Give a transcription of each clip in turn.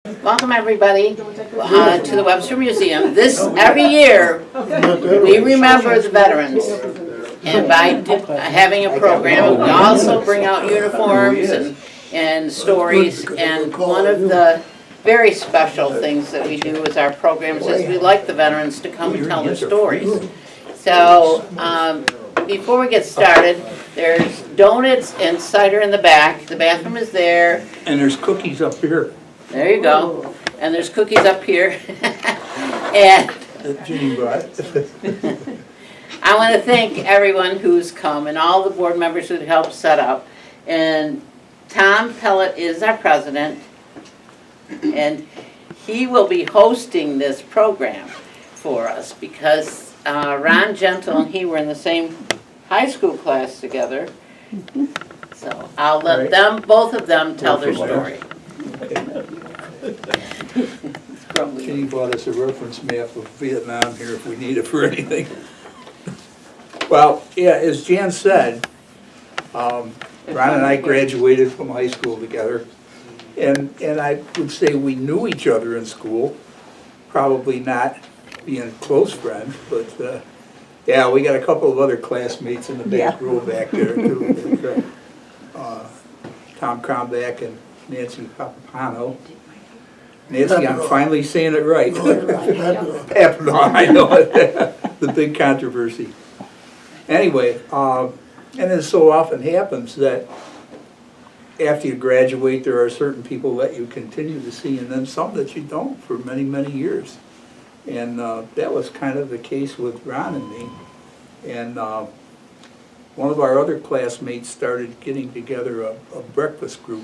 Welcome everybody to the Webster Museum. Every year we remember the veterans, and by having a program, we also bring out uniforms and stories. And one of the very special things that we do with our programs is we like the veterans to come and tell their stories. So before we get started, there's donuts and cider in the back. The bathroom is there. And there's cookies up here. There you go. And there's cookies up here. And Ginny brought. I want to thank everyone who's come and all the board members who helped set up. And Tom Pellet is our president, and he will be hosting this program for us because Ron Gentle and he were in the same high school class together. So I'll let them, both of them, tell their story. Ginny bought us a reference map of Vietnam here if we need it for anything. Well, yeah, as Jan said, Ron and I graduated from high school together. And I would say we knew each other in school, probably not being close friends, but yeah, we got a couple of other classmates in the back row back there too. Tom Cromback and Nancy Papano. Nancy, I'm finally saying it right. Papano, I know it. The big controversy. Anyway, and it so often happens that after you graduate, there are certain people that you continue to see, and then some that you don't for many, many years. And that was kind of the case with Ron and me. And one of our other classmates started getting together a breakfast group,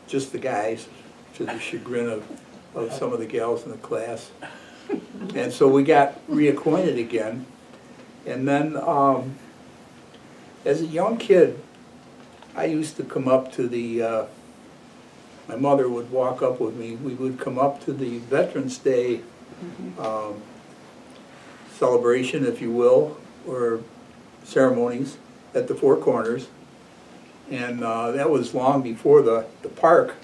just the guys, to the chagrin of some of the gals in the class. And so we got reacquainted again. And then as a young kid, I used to come up to the, my mother would walk up with me, we would come up to the Veterans Day celebration, if you will, or ceremonies at the Four Corners. And that was long before the park.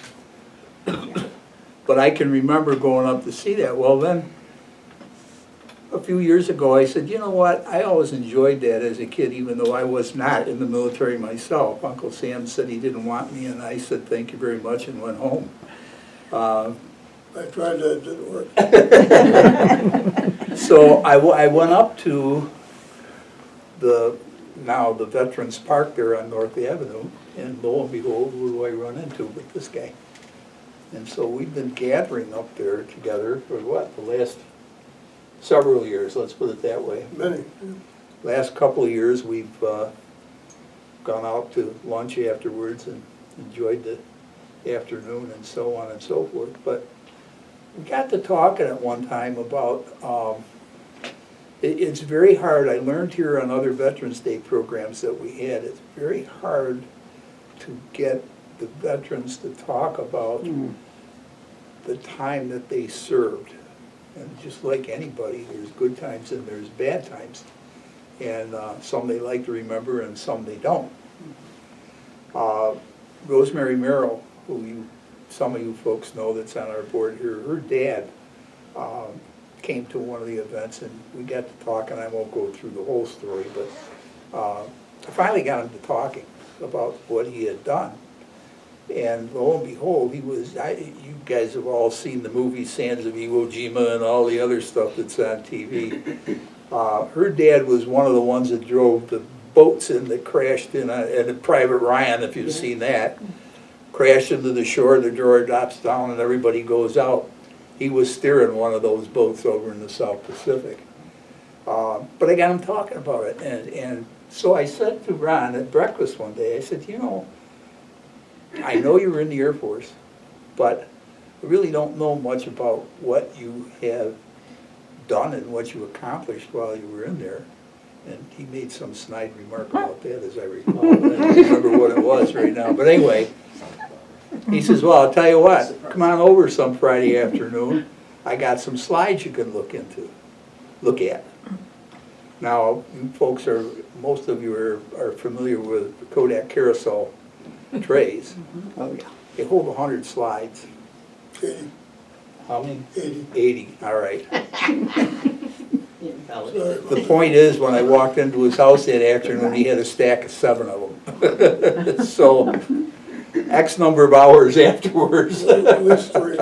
But I can remember going up to see that. Well then, a few years ago I said, you know what, I always enjoyed that as a kid, even though I was not in the military myself. Uncle Sam said he didn't want me, and I said thank you very much and went home. I tried that, it didn't work. So I went up to the Veterans Park there on North Avenue, and lo and behold, who do I run into but this guy. And so we've been gathering up there together for what, the last several years, let's put it that way. Many. Last couple of years, we've gone out to lunch afterwards and enjoyed the afternoon and so on and so forth. But we got to talking at one time about, it's very hard, I learned here on other Veterans Day programs that we had, it's very hard to get the veterans to talk about the time that they served. And just like anybody, there's good times and there's bad times. And some they like to remember and some they don't. Rosemary Merrill, who some of you folks know that's on our board here, her dad came to one of the events and we got to talk, and I won't go through the whole story, but I finally got him to talking about what he had done. And lo and behold, he was, you guys have all seen the movie Sands of Iwo Jima and all the other stuff that's on TV. Her dad was one of the ones that drove the boats in that crashed in a Private Ryan, if you've seen that. Crashed into the shore, the drawer drops down and everybody goes out. He was steering one of those boats over in the South Pacific. But I got him talking about it. And so I said to Ron at breakfast one day, I said, you know, I know you were in the Air Force, but I really don't know much about what you have done and what you accomplished while you were in there. And he made some snide remark about that, as I recall. I don't remember what it was right now. But anyway, he says, well, I'll tell you what, come on over some Friday afternoon. I got some slides you can look at. Now, you folks most of you are familiar with Kodak carousel trays. Oh, yeah. They hold 100 slides. 80, How many? 80. 80, all right. Sorry. The point is, when I walked into his house that afternoon, he had a stack of 7 of them. So, X number of hours afterwards. At least 3.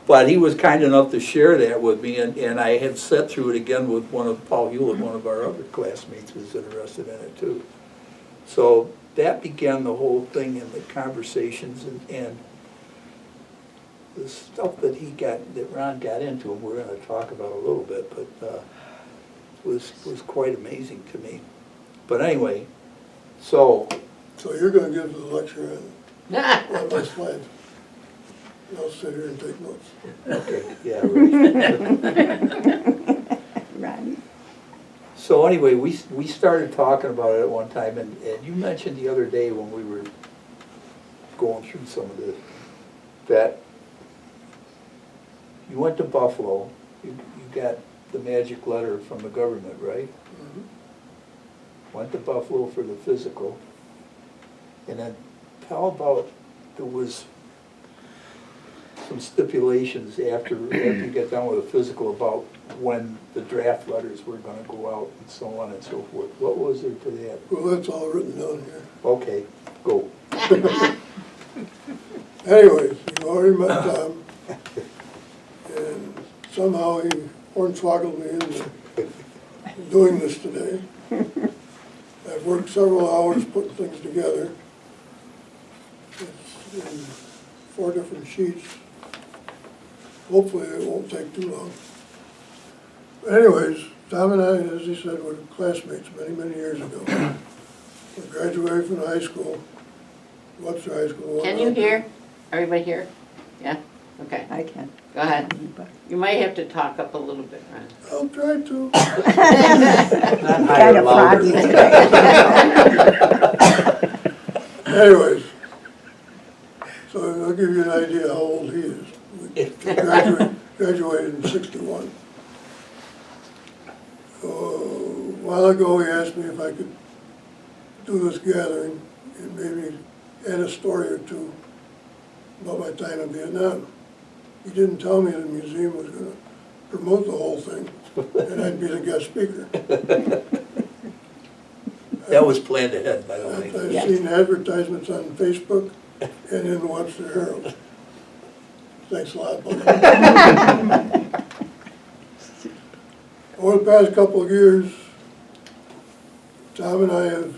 But he was kind enough to share that with me, and I had sat through it again with one of Paul Hewlett, one of our other classmates who was interested in it too. So that began the whole thing and the conversations and the stuff that Ron got into, and we're gonna talk about a little bit, but was quite amazing to me. But anyway, so. So you're gonna give the lecture on my slides. And I'll sit here and take notes. Okay, yeah, right. Right. So anyway, we started talking about it at one time, and you mentioned the other day when we were going through some of this, that you went to Buffalo, you got the magic letter from the government, right? Mhm. Went to Buffalo for the physical, and then how about, there was some stipulations after you get done with the physical about when the draft letters were gonna go out and so on and so forth. What was there to that? Well, that's all written down here. Okay, go. Anyways, you already met Tom, and somehow he hornswoggled me into doing this today. I've worked several hours putting things together. It's in 4 different sheets. Hopefully it won't take too long. But anyways, Tom and I, as he said, were classmates many, many years ago. We graduated from high school, Webster High School. Can you hear? Everybody hear? Yeah? Okay, I can. go ahead. You might have to talk up a little bit, Ron. I'll try to. Kind of froggy today. Anyways, so I'll give you an idea how old he is. We graduated in '61. A while ago, he asked me if I could do this gathering and maybe add a story or two about my time in Vietnam. He didn't tell me the museum was going to promote the whole thing, and I'd be the guest speaker. That was planned ahead, by the way. I've Yes. seen advertisements on Facebook and in the Webster Herald. Thanks a lot, buddy. Over the past couple of years, Tom and I have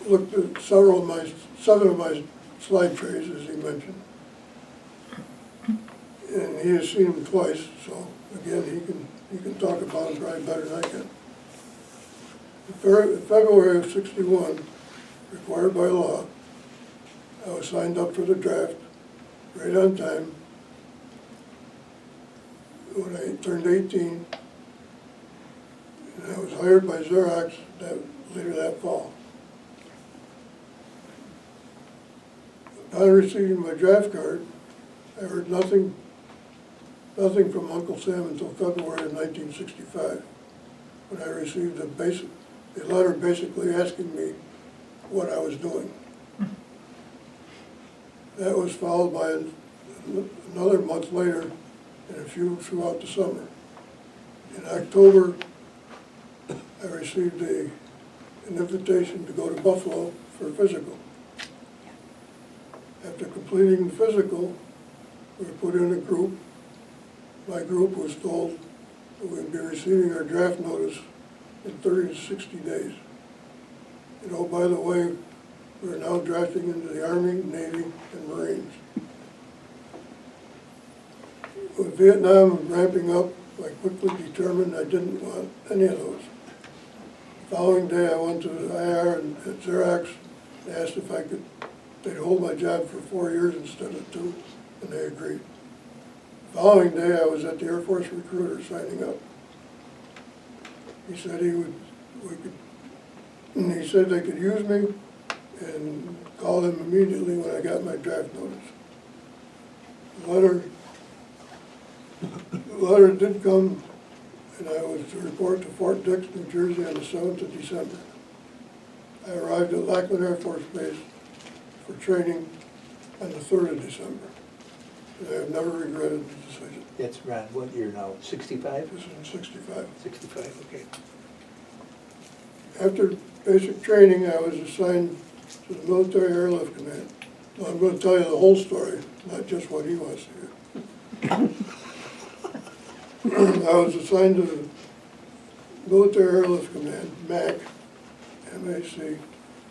looked at seven of my slide trays, as he mentioned. And he has seen them twice, so again, he can talk about them probably better than I can. In February of '61, required by law, I was signed up for the draft right on time. When I turned 18, and I was hired by Xerox later that fall. Upon receiving my draft card, I heard nothing from Uncle Sam until February of 1965, when I received a letter basically asking me what I was doing. That was followed by another month later and a few throughout the summer. In October, I received an invitation to go to Buffalo for a physical. After completing the physical, we were put in a group. My group was told that we'd be receiving our draft notice in 30 to 60 days. And oh, by the way, we're now drafting into the Army, Navy, and Marines. With Vietnam ramping up, I quickly determined I didn't want any of those. The following day, I went to the IR and at Xerox and asked if they'd hold my job for 4 years instead of 2, and they agreed. The following day, I was at the Air Force recruiter signing up. He said he said they could use me and call them immediately when I got my draft notice. The letter did come, and I was to report to Fort Dix, New Jersey on the 7th of December. I arrived at Lackland Air Force Base for training on the 3rd of December. And I have never regretted the decision. That's around what year now, 65? This is in 65. 65, okay. After basic training, I was assigned to the Military Airlift Command. Now, I'm going to tell you the whole story, not just what he wants to hear. I was assigned to the Military Airlift Command, MAC, MAC,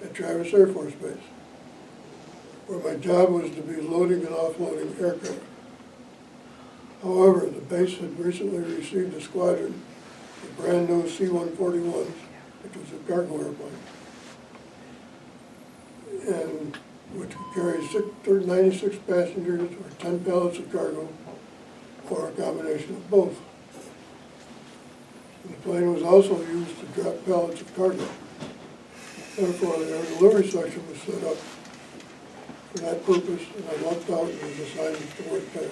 at Travis Air Force Base, where my job was to be loading and offloading aircraft. However, the base had recently received a squadron of brand new C-141s, which was a cargo airplane, and which could carry 96 passengers or 10 pallets of cargo, or a combination of both. And the plane was also used to drop pallets of cargo. Therefore, the air delivery section was set up for that purpose, and I lucked out and was assigned to work there.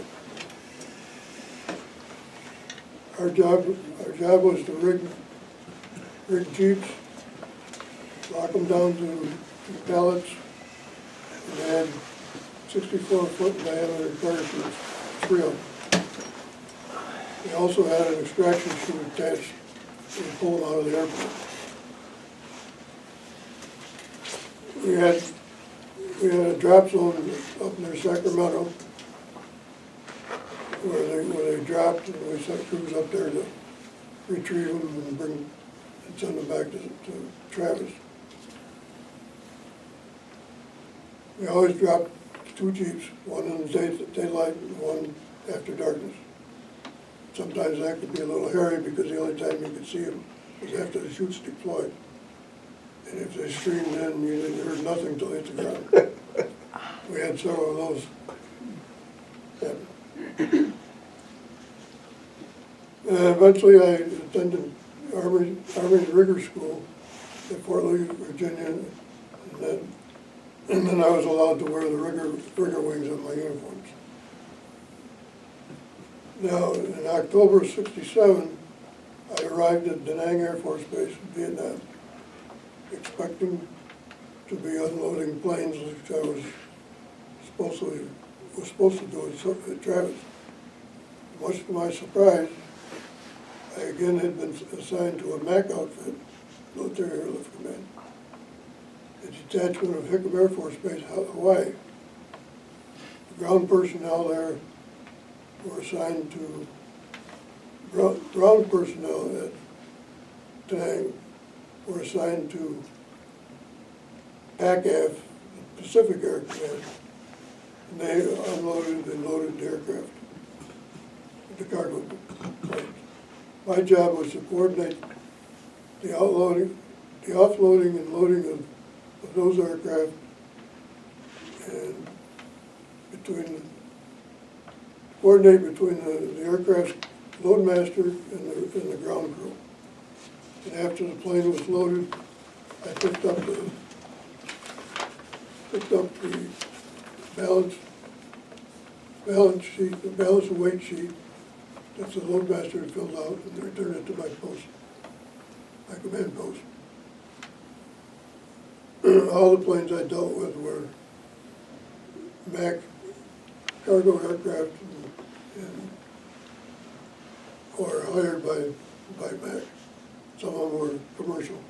Our job was to rig jeeps, lock them down to pallets, and add 64-foot diameter parachutes, 3 of them. We also had an extraction chute attached to pull them out of the airplane. We had a drop zone up near Sacramento where they dropped, and we sent crews up there to retrieve them and send them back to Travis. We always dropped 2 jeeps, one in the daylight and one after darkness. Sometimes that could be a little hairy because the only time you could see them was after the chutes deployed. And if they streamed in, you heard nothing till they hit the ground. We had several of those happen. Eventually I attended Army's Rigger School at Fort Lee, Virginia, and then I was allowed to wear the rigger wings on my uniforms. Now, in October of '67, I arrived at Da Nang Air Force Base in Vietnam, expecting to be unloading planes, which I was supposed to do at Travis. Much to my surprise, I again had been assigned to a MAC outfit, Military Airlift Command, a detachment of Hickam Air Force Base, Hawaii. The ground personnel there were assigned to, ground personnel at Da Nang were assigned to PACAF, the Pacific Air Command, and they unloaded and loaded the aircraft, the cargo planes. My job was to coordinate the offloading and loading of those aircraft, and coordinate between the aircraft's loadmaster and the ground crew. And after the plane was loaded, I picked up the balance sheet, the balance and weight sheet that the loadmaster had filled out, and returned it to my post, my command post. All the planes I dealt with were MAC cargo aircraft or hired by MAC. Some of them were commercial.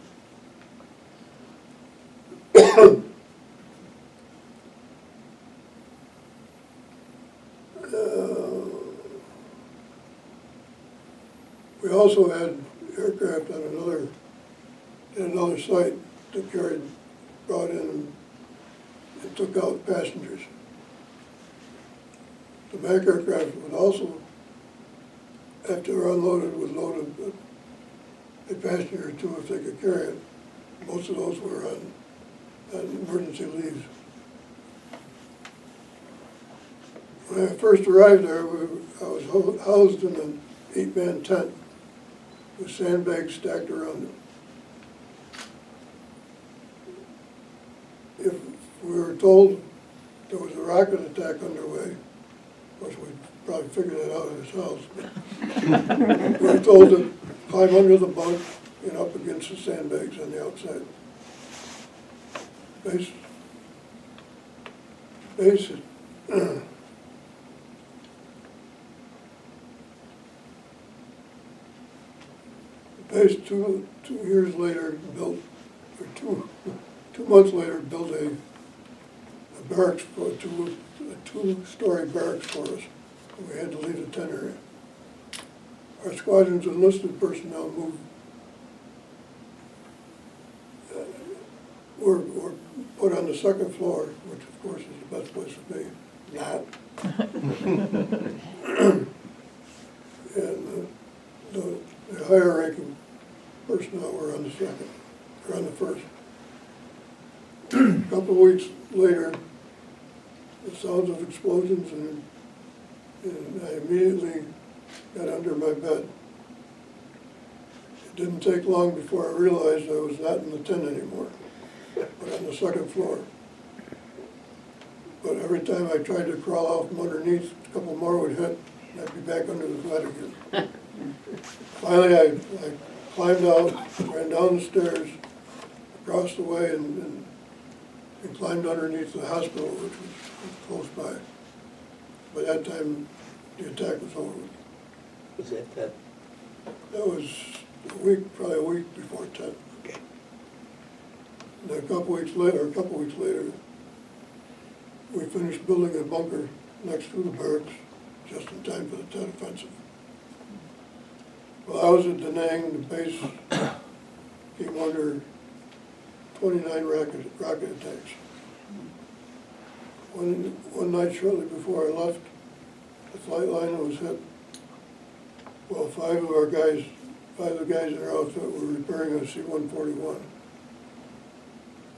We also had aircraft on another site that brought in and took out passengers. The MAC aircraft would also, after they're unloaded, would load a passenger or two if they could carry it. Most of those were on emergency leaves. When I first arrived there, I was housed in an 8-man tent with sandbags stacked around it. If we were told there was a rocket attack underway, of course we'd probably figure that out at his house, we were told to climb under the bunk and up against the sandbags on the outside. Base Base 2 years later built, or 2 months later, built a barracks for a two-story barracks for us. We had to leave the tent area. Our squadron's enlisted personnel moved, were put on the second floor, which of course is the best place to be. Not. And the higher ranking personnel were on the second, or on the first. A couple of weeks later, the sounds of explosions, and I immediately got under my bed. It didn't take long before I realized I was not in the tent anymore, but on the second floor. But every time I tried to crawl out from underneath, a couple more would hit, and I'd be back under the bed again. Finally, I climbed out, ran down the stairs, across the way, and climbed underneath the hospital, which was close by. By that time, the attack was over. Was that? That was probably a week before 10. Okay. And a couple weeks later, we finished building a bunker next to the barracks, just in time for the Tet Offensive. While I was at Da Nang, the base came under 29 rocket attacks. One night shortly before I left, the flight line was hit. Well, five of the guys in our outfit were repairing a C-141.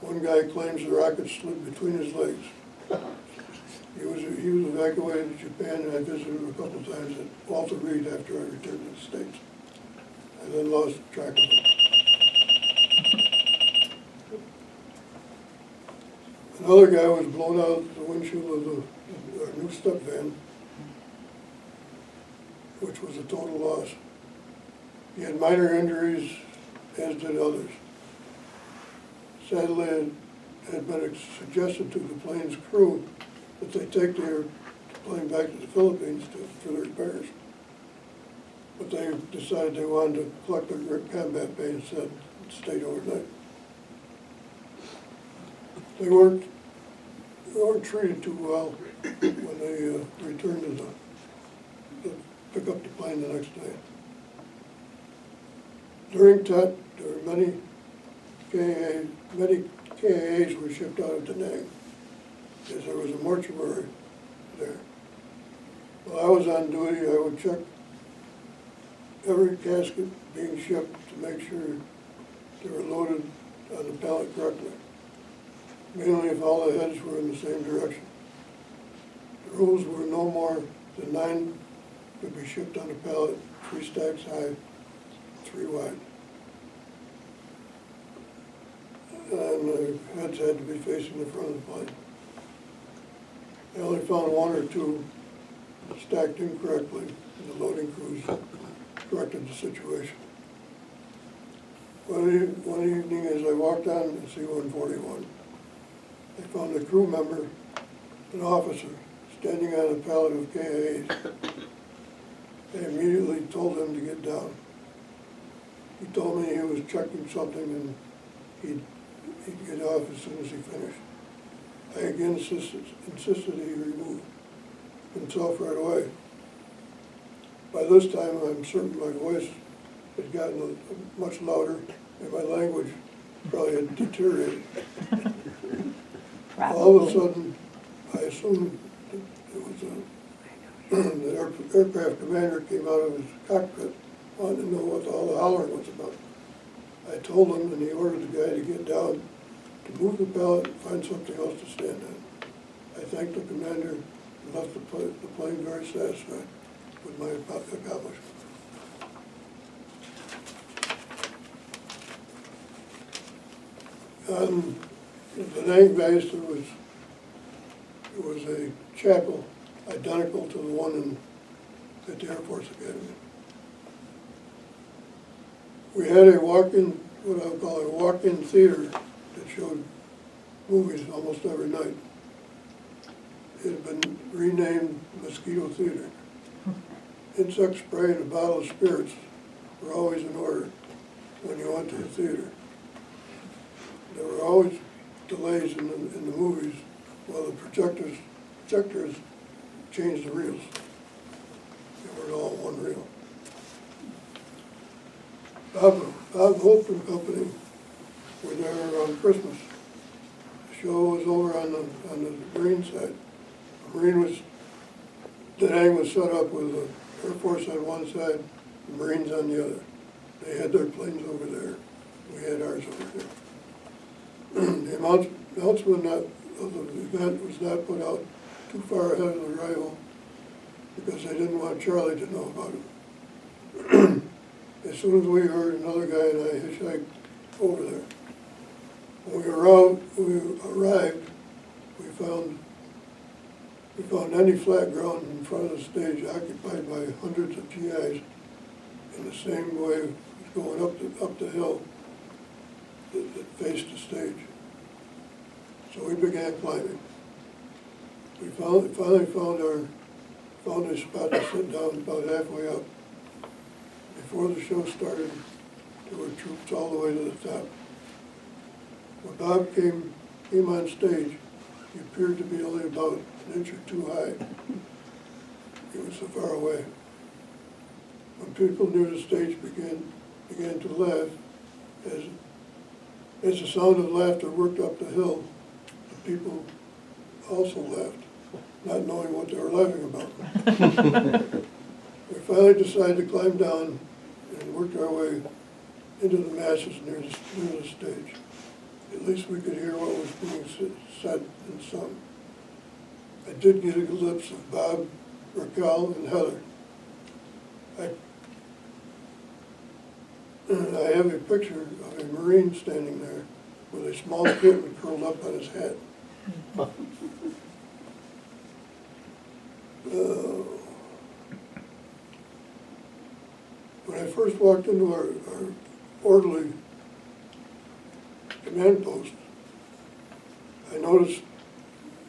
One guy claims the rocket slid between his legs. He was evacuated to Japan, and I visited him a couple of times at Walter Reed after I returned to the States. I then lost track of him. Another guy was blown out the windshield of our new step van, which was a total loss. He had minor injuries, as did others. Sadly, it had been suggested to the plane's crew that they take their plane back to the Philippines for the repairs. But they decided they wanted to collect their combat pay instead and stayed overnight. They weren't treated too well when they returned to pick up the plane the next day. During TET, there were many KAAs were shipped out of Da Nang, because there was a mortuary there. While I was on duty, I would check every casket being shipped to make sure they were loaded on the pallet correctly, mainly if all the heads were in the same direction. The rules were no more than 9 could be shipped on a pallet, 3 stacks high, 3 wide. And the heads had to be facing the front of the plane. I only found 1 or 2 stacked incorrectly, and the loading crews corrected the situation. One evening as I walked on the C-141, I found a crew member, an officer, standing on a pallet of KAAs. I immediately told him to get down. He told me he was checking something and he'd get off as soon as he finished. I again insisted he remove himself right away. By this time, I'm certain my voice had gotten much louder and my language probably had deteriorated. All of a sudden, I assumed it was the aircraft commander came out of his cockpit, wanted to know what all the hollering was about. I told him, and he ordered the guy to get down, to move the pallet and find something else to stand on. I thanked the commander and left the plane very satisfied with my accomplishment. On the Da Nang base, there was a chapel identical to the one at the Air Force Academy. We had a walk-in, what I would call a walk-in theater that showed movies almost every night. it had been renamed Mosquito Theater. Insect spray and a bottle of spirits were always in order when you went to the theater. There were always delays in the movies while the projectors changed the reels. They weren't all one reel. Bob Hope and Company were there around Christmas. The show was over on the Marine side. The the hang was set up with the Air Force on one side, the Marines on the other. They had their planes over there. We had ours over there. The announcement of the event was not put out too far ahead of the arrival because they didn't want Charlie to know about it. As soon as we heard, another guy and I hitchhiked over there. When we arrived, we found any flat ground in front of the stage occupied by hundreds of GIs in the same way going up the hill that faced the stage. So we began climbing. We finally found a spot to sit down about halfway up. Before the show started, there were troops all the way to the top. When Bob came on stage, he appeared to be only about an inch or two high. He was so far away. When people near the stage began to laugh, as the sound of laughter worked up the hill, the people also laughed, not knowing what they were laughing about. We finally decided to climb down and worked our way into the masses near the stage. At least we could hear what was being said and sung. I did get a glimpse of Bob, Raquel, and Heather. I have a picture of a Marine standing there with a small kitten curled up on his head. When I first walked into our orderly command post, I noticed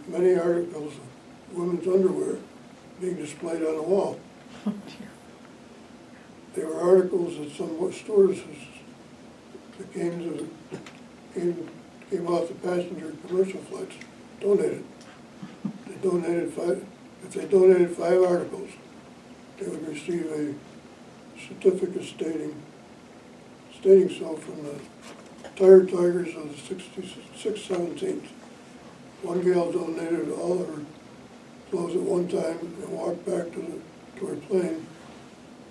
many articles of women's underwear being displayed on the wall. They were articles that some stewardesses that came off the passenger commercial flights donated. If they donated 5 articles, they would receive a certificate stating so from the Tired Tigers of the 617th. One gal donated all of her clothes at one time and walked back to her plane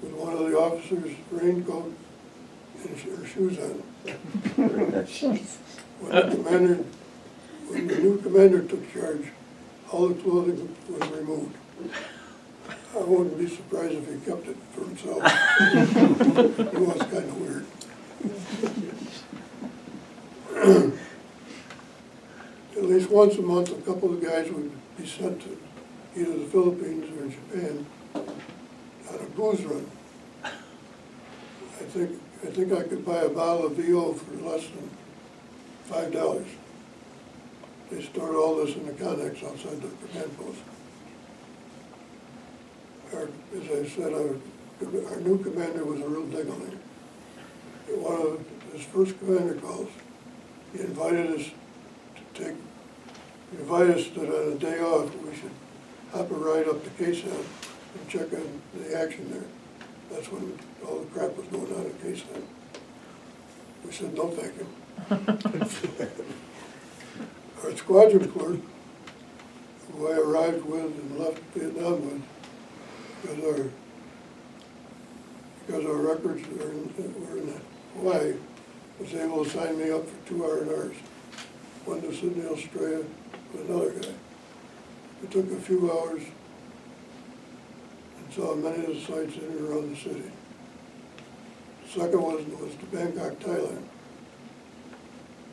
with one of the officers' raincoat and her shoes on. When the new commander took charge, all the clothing was removed. I wouldn't be surprised if he kept it for himself. He was kind of weird. At least once a month, a couple of guys would be sent to either the Philippines or Japan on a booze run. I think I could buy a bottle of VO for less than $5. They stored all this in the Connex outside the command post. As I said, our new commander was a real diggling. At one of his first commander calls, he invited us that on a day off we should hop a ride up to Quezon and check on the action there. That's when all the crap was going on at Quezon. We said, no thank you. Our squadron clerk, who I arrived with and left Vietnam with, because our records were in Hawaii, was able to sign me up for 2 R&Rs. One to Sydney, Australia, with another guy. We took a few hours and saw many of the sights in and around the city. The second was to Bangkok, Thailand.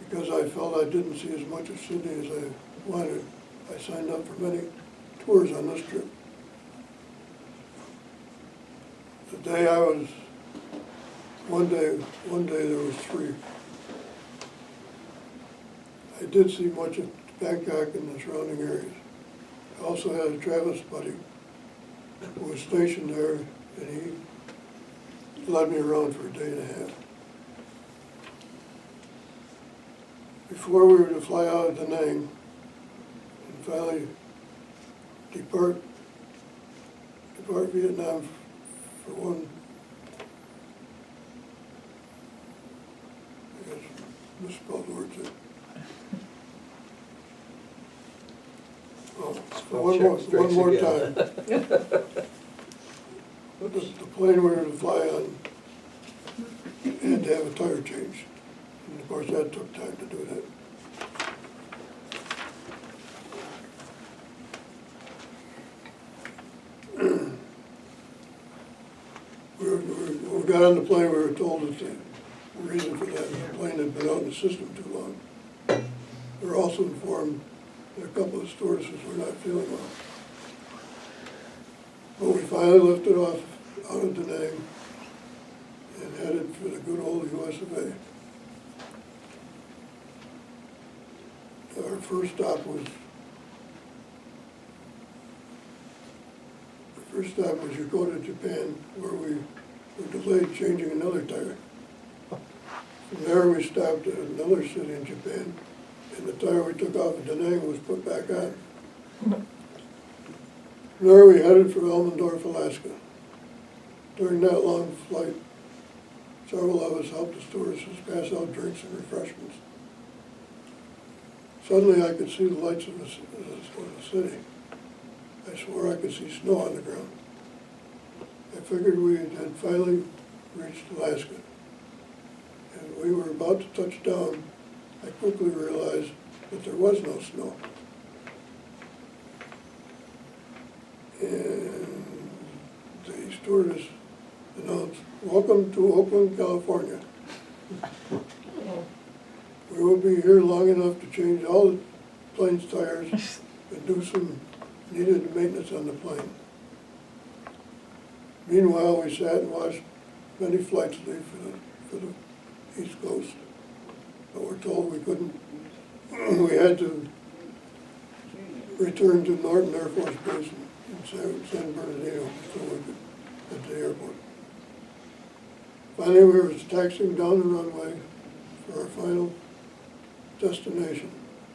Because I felt I didn't see as much of Sydney as I wanted, I signed up for many tours on this trip. The day one day there was 3. I did see much of Bangkok and the surrounding areas. I also had a Travis buddy who was stationed there, and he led me around for a day and a half. Before we were to fly out of Da Nang and finally depart Vietnam for one, I guess, misspelled words there. Oh, one more time. The plane we were to fly on had to have a tire change. And of course, that took time to do that. We got on the plane, we were told that the reason for that, the plane had been out in the system too long. We were also informed that a couple of stewardesses were not feeling well. But we finally lifted off out of Da Nang and headed for the good old US of A. Our first stop was Yokota, Japan, where we were delayed changing another tire. From there we stopped at another city in Japan, and the tire we took off of Da Nang was put back on. From there we headed for Elmendorf, Alaska. During that long flight, several of us helped the stewardesses pass out drinks and refreshments. Suddenly I could see the lights of the city. I swore I could see snow on the ground. I figured we had finally reached Alaska. And we were about to touch down. I quickly realized that there was no snow. And the stewardess announced, "Welcome to Oakland, California. We will be here long enough to change all the plane's tires and do some needed maintenance on the plane." Meanwhile, we sat and watched many flights leave for the East Coast. But we're told we couldn't, we had to return to Norton Air Force Base in San Bernardino before we could get to the airport. Finally, we were taxiing down the runway for our final destination,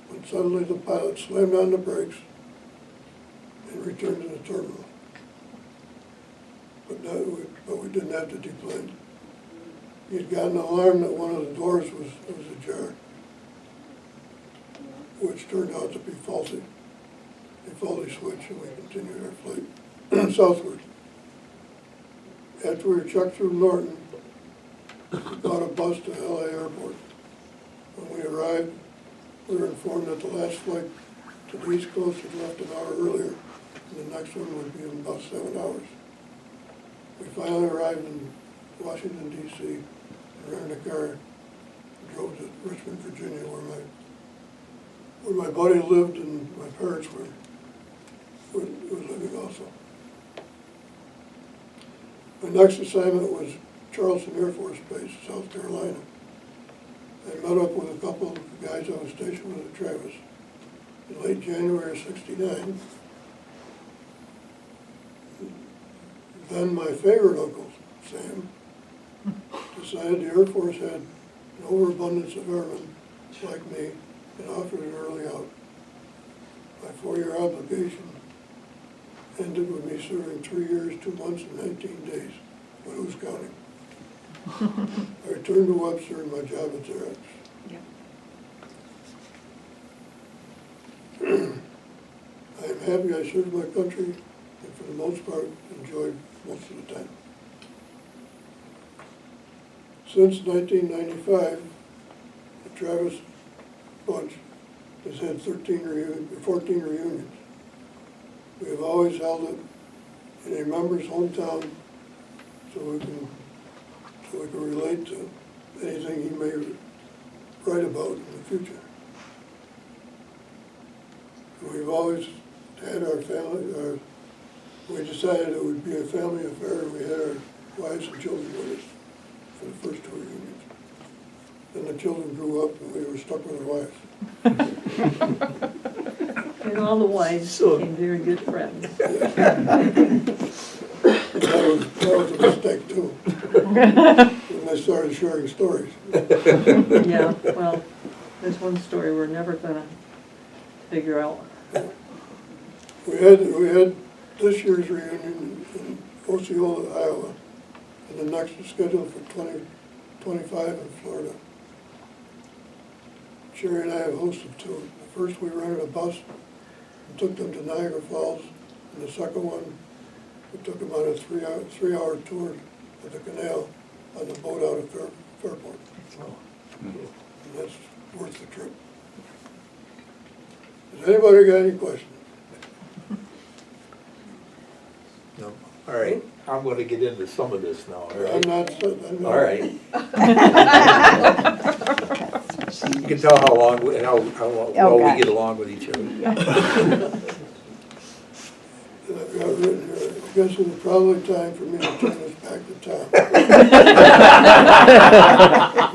when suddenly the pilot slammed on the brakes and returned to the terminal. But we didn't have to deplane. He had gotten an alarm that one of the doors was ajar, which turned out to be faulty, a faulty switch, and we continued our flight southward. After we were checked through Norton, we got a bus to LA Airport. When we arrived, we were informed that the last flight to the East Coast had left an hour earlier, and the next one would be in about 7 hours. We finally arrived in Washington, D.C., and rented a car and drove to Richmond, Virginia, where my buddy lived and my parents were living also. My next assignment was Charleston Air Force Base, South Carolina. I met up with a couple of the guys I was stationed with at Travis in late January of '69. Then my favorite uncle, Sam, decided the Air Force had an overabundance of airmen like me and offered an early out. My 4-year obligation ended with me serving 3 years, 2 months, and 19 days, but who's counting? I returned to Webster and my job at Xerox. I am happy I served my country and for the most part enjoyed most of the time. Since 1995, the Travis bunch has had 14 reunions. We have always held it in a member's hometown so we can relate to anything he may write about in the future. We've always had our family, we decided it would be a family affair, and we had our wives and children with us for the first 2 reunions. Then the children grew up and we were stuck with our wives. It all the wives So- became very good friends. That was a mistake too. When they started sharing stories. Yeah, well, there's one story we're never gonna figure out. We had this year's reunion in Osceola, Iowa, and the next is scheduled for 2025 in Florida. Sherry and I have hosted two. The first, we rented a bus and took them to Niagara Falls, and the second one, we took them on a three-hour tour of the canal on the boat out of Fairport. And that's worth the trip. Has anybody got any questions? No, all right, I'm gonna get into some of this now, all I'm right? not. All right. You can tell how long, how well we gosh. get along with each other. And I've got written here, I guess it's probably time for me to turn this back to Tom.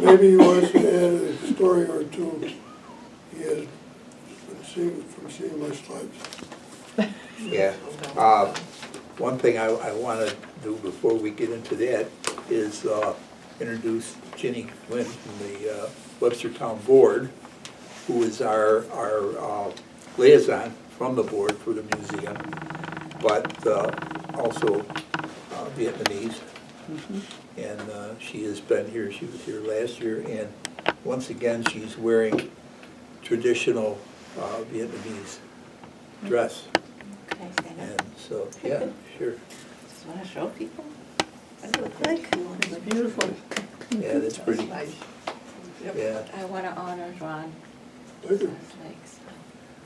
Maybe he wants to add a story or two he has been seeing my slides. Yeah, one thing I wanna do before we get into that is, introduce Ginny Quinn from the, Webster Town Board, who is our liaison from the board for the museum, but, also, Vietnamese. And, she has been here, she was here last year, and once again, she's wearing traditional, Vietnamese dress. Okay, stand up. And so, yeah, sure. Just wanna show people what it looks like. It's beautiful. Yeah, that's pretty. Nice. Yeah. I wanna honor Ron. Thank you. Thanks.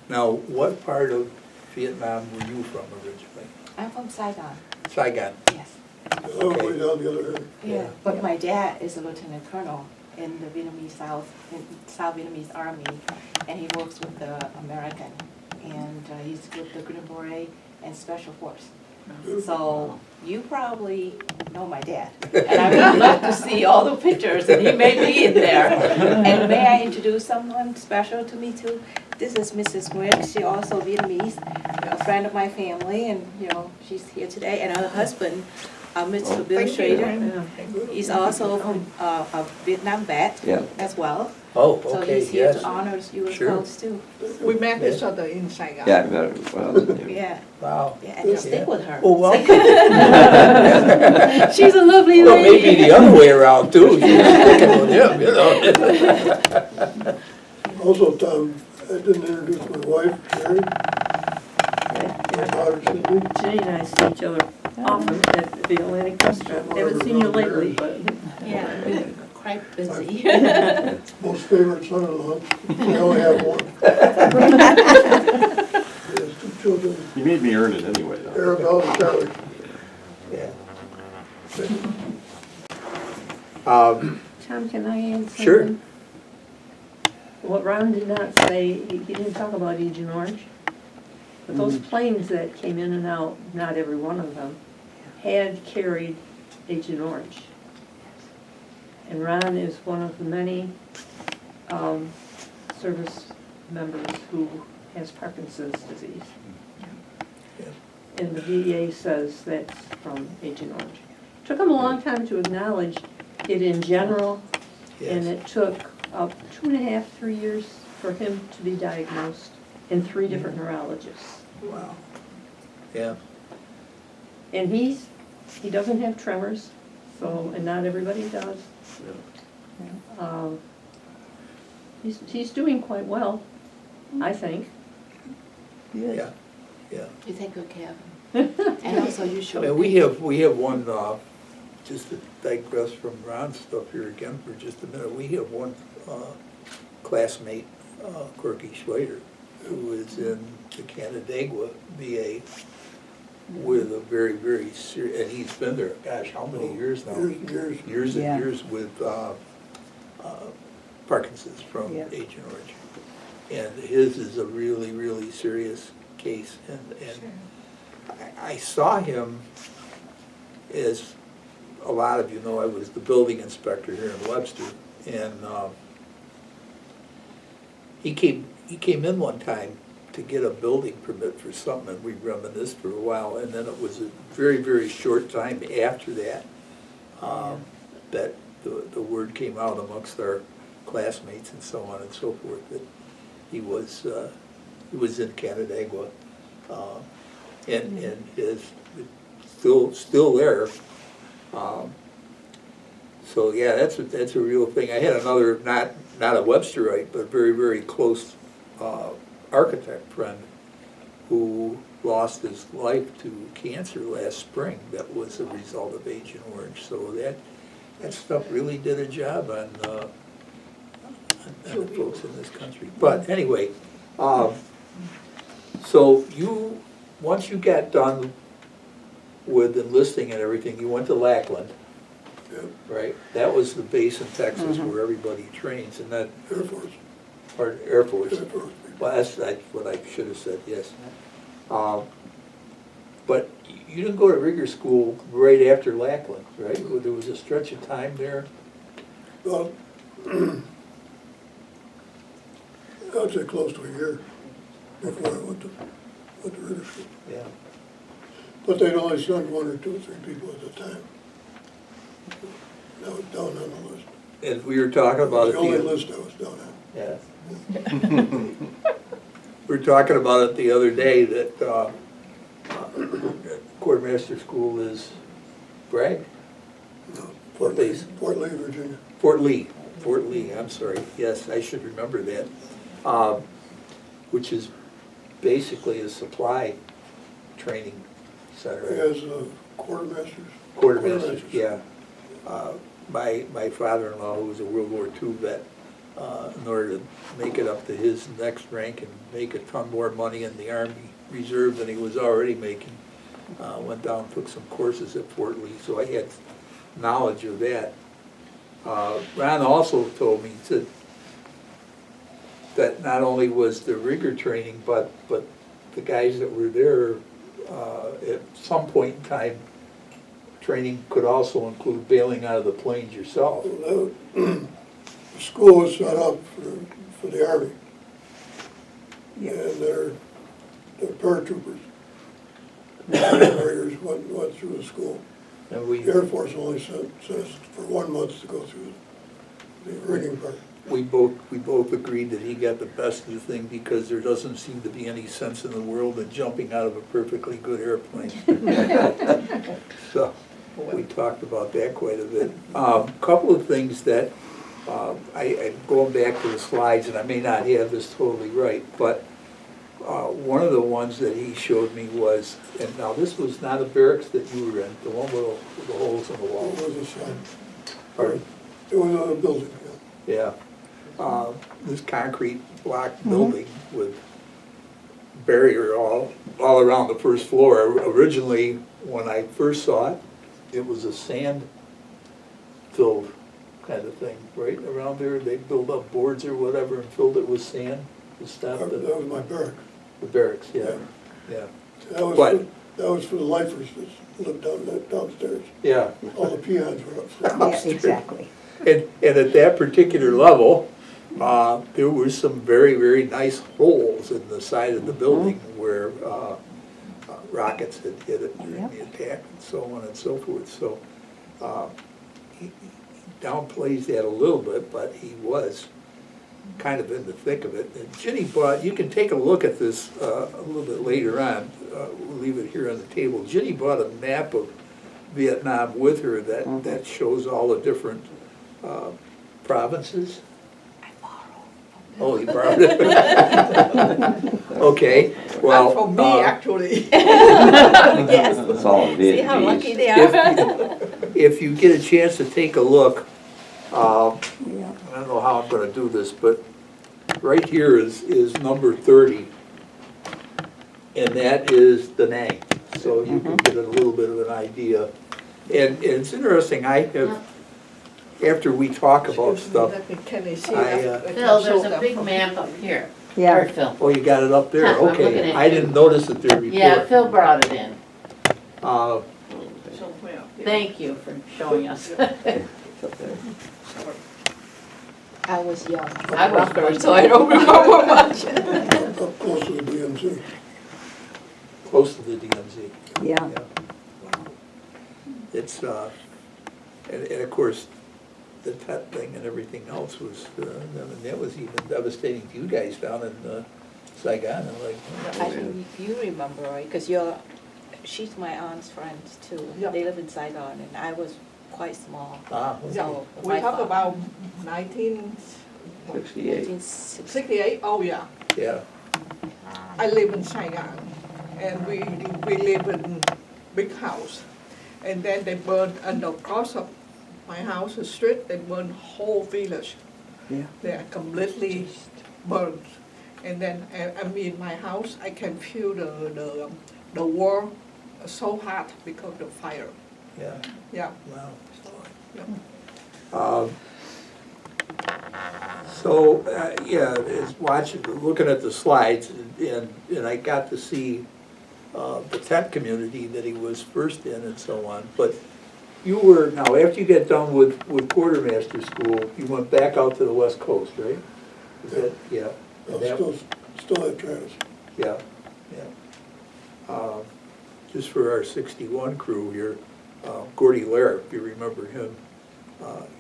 Now, what part of Vietnam were you from originally? I'm from Saigon, Saigon. yes. That was way down the other end. Yeah. But my dad is a lieutenant colonel in the South Vietnamese Army, and he works with the American, and he's with the Green Beret and Special Force. So you probably know my dad, and I would love to see all the pictures, and he may be in there. And may I introduce someone special to me too? This is Mrs. Nguyen. She also Vietnamese, a friend of my family, and she's here today. And her husband, Mr. Bill Schrader, he's also a Vietnam vet as well. Oh, So okay, he's here yes. to honor you as Sure. well too. We met each other in Saigon. Yeah, very well. Yeah, Wow. yeah, and stick Yeah. with her. Oh, well. She's a lovely Well, lady. maybe the other way around too. You're sticking with him, you know. Also, Tom, I didn't introduce my wife, Sherry, my daughter, Cindy. Jenny and I see each other often at the Atlantic restaurant. Haven't seen you lately, but Yeah, we're quite busy. Most favorite son-in-law. I only have one. He has two children, You made me earn it anyway, though. Arabelle and Charlie. Yeah. Tom, can I add something? Sure. What Ron did not say, he didn't talk about Agent Orange, but those planes that came in and out, not every one of them, had carried Agent Orange. And Ron is one of the many service members who has Parkinson's disease. And the VA says that's from Agent Orange. Took him a long time to acknowledge it in general, and Yes. it took 2.5, 3 years for him to be diagnosed in 3 different neurologists. Wow. Yeah. And he doesn't have tremors, so, and not everybody does. He's doing quite well, I think. Yeah. Yeah. You take good care of him. And also you I should. mean, we have one, just to digress from Ron's stuff here again for just a minute, we have one classmate, Corky Schwader, who is in the Canandaigua VA with a very, very serious, and he's been there, gosh, how many years now? Years and years. Years and Yeah. years with Parkinson's from Yeah. Agent Orange. And his is a really, really serious case, and I saw him, as a lot of you know, I was the building inspector here in Webster, and he came in one time to get a building permit for something, and we reminisced for a while, and then it was a very, very short time after that, that the word came out amongst our classmates and so on and so forth, that he was in Canandaigua, and is still there. So yeah, that's a real thing. I had another, not a Websterite, but very, very close architect friend who lost his life to cancer last spring. That was a result of Agent Orange. So that stuff really did a job on the folks in this country. But anyway, so once you got done with enlisting and everything, you went to Lackland. Yep. Right, that was the base in Texas where everybody trains, and that, Air Force. or Air Force. Air Force. Well, that's what I should have said, yes. But you didn't go to rigger school right after Lackland, right? There was a stretch of time there. Well, I'd say close to a year before I went to Ritter School. Yeah. But they'd only sent 1 or 2 or 3 people at the time. That was down on the list. And we were talking about it. The only list I was down on. Yeah. We were talking about it the other day that Quartermaster School is Bragg? No, What base? Fort Lee, Virginia. Fort Lee, I'm sorry, yes, I should remember that. Which is basically a supply training center. It has quartermasters. Quartermaster, yeah. My father-in-law, who was a World War II vet, in order to make it up to his next rank and make a ton more money in the Army Reserve than he was already making, went down and took some courses at Fort Lee, so I had knowledge of that. Ron also told me, he said, that not only was the rigger training, but the guys that were there, at some point in time, training could also include bailing out of the planes yourself. The school was set up for the Army. And they're paratroopers. The riggers went through the school. And we, The Air Force only sent us for 1 month to go through the rigging part. we both agreed that he got the best of the thing because there doesn't seem to be any sense in the world in jumping out of a perfectly good airplane. So we talked about that quite a bit. Couple of things that, I'm going back to the slides, and I may not have this totally right, but one of the ones that he showed me was, and now this was not a barracks that you were in, the one with the holes in the wall. It was a sign. Pardon? It was a building, yeah. Yeah, this concrete block building with barrier all around the first floor. Originally, when I first saw it, it was a sand-filled kind of thing, right around there. They built up boards or whatever and filled it with sand to stop That was my barrack. the barracks, yeah, yeah. That was for the lifers that lived downstairs. Yeah, All the peons were upstairs. Yeah, exactly. and at that particular level, there were some very, very nice holes in the side of the building where rockets had hit it during the attack and so on and so forth. So he downplays that a little bit, but he was kind of in the thick of it. And Ginny bought, you can take a look at this a little bit later on, we'll leave it here on the table. Ginny bought a map of Vietnam with her that shows all the different provinces. Oh, you borrowed it? Okay, well. Not from me, actually. Yes. That's all See how lucky they are? If you get a chance to take a look, I don't know how I'm gonna do this, but right here is number 30. And that is Da Nang, so you can get a little bit of an idea. And it's interesting, I have, after we talk about stuff, Can they see I, that? Phil, there's a big map up here. Yeah. Or Phil. oh, you got it up there, Yeah, I'm looking okay. at I it. didn't notice it there before. Yeah, Phil brought it in. Somewhere. Thank you for showing us. I was young. I was very so I don't remember much. up close to the DMZ. Close to the DMZ. Yeah. It's, and of course, the pet thing and everything else was, I mean, that was even devastating to you guys down in Saigon, and like. I think you remember, right, because she's my aunt's friend too. Yeah. They live in Saigon, and I was quite small. Ah, Yeah, So we my talk fa- about 1968. 68. Oh, yeah. yeah, I live in Saigon, and we live in big house. And then they burned, and across of my house, the street, they burned whole village. Yeah. They are completely burned. And then, I mean, my house, I can feel the wall so hot because of the fire. yeah, Yeah. wow. Yeah. So, yeah, it's looking at the slides, and I got to see the tent community that he was first in and so on, but you were, now, after you get done with quartermaster school, you went back out to the West Coast, right? Is that, yeah? I'm And that- still at Travis. Yeah, yeah. Just for our 61 crew here, Gordy Lair, if you remember him,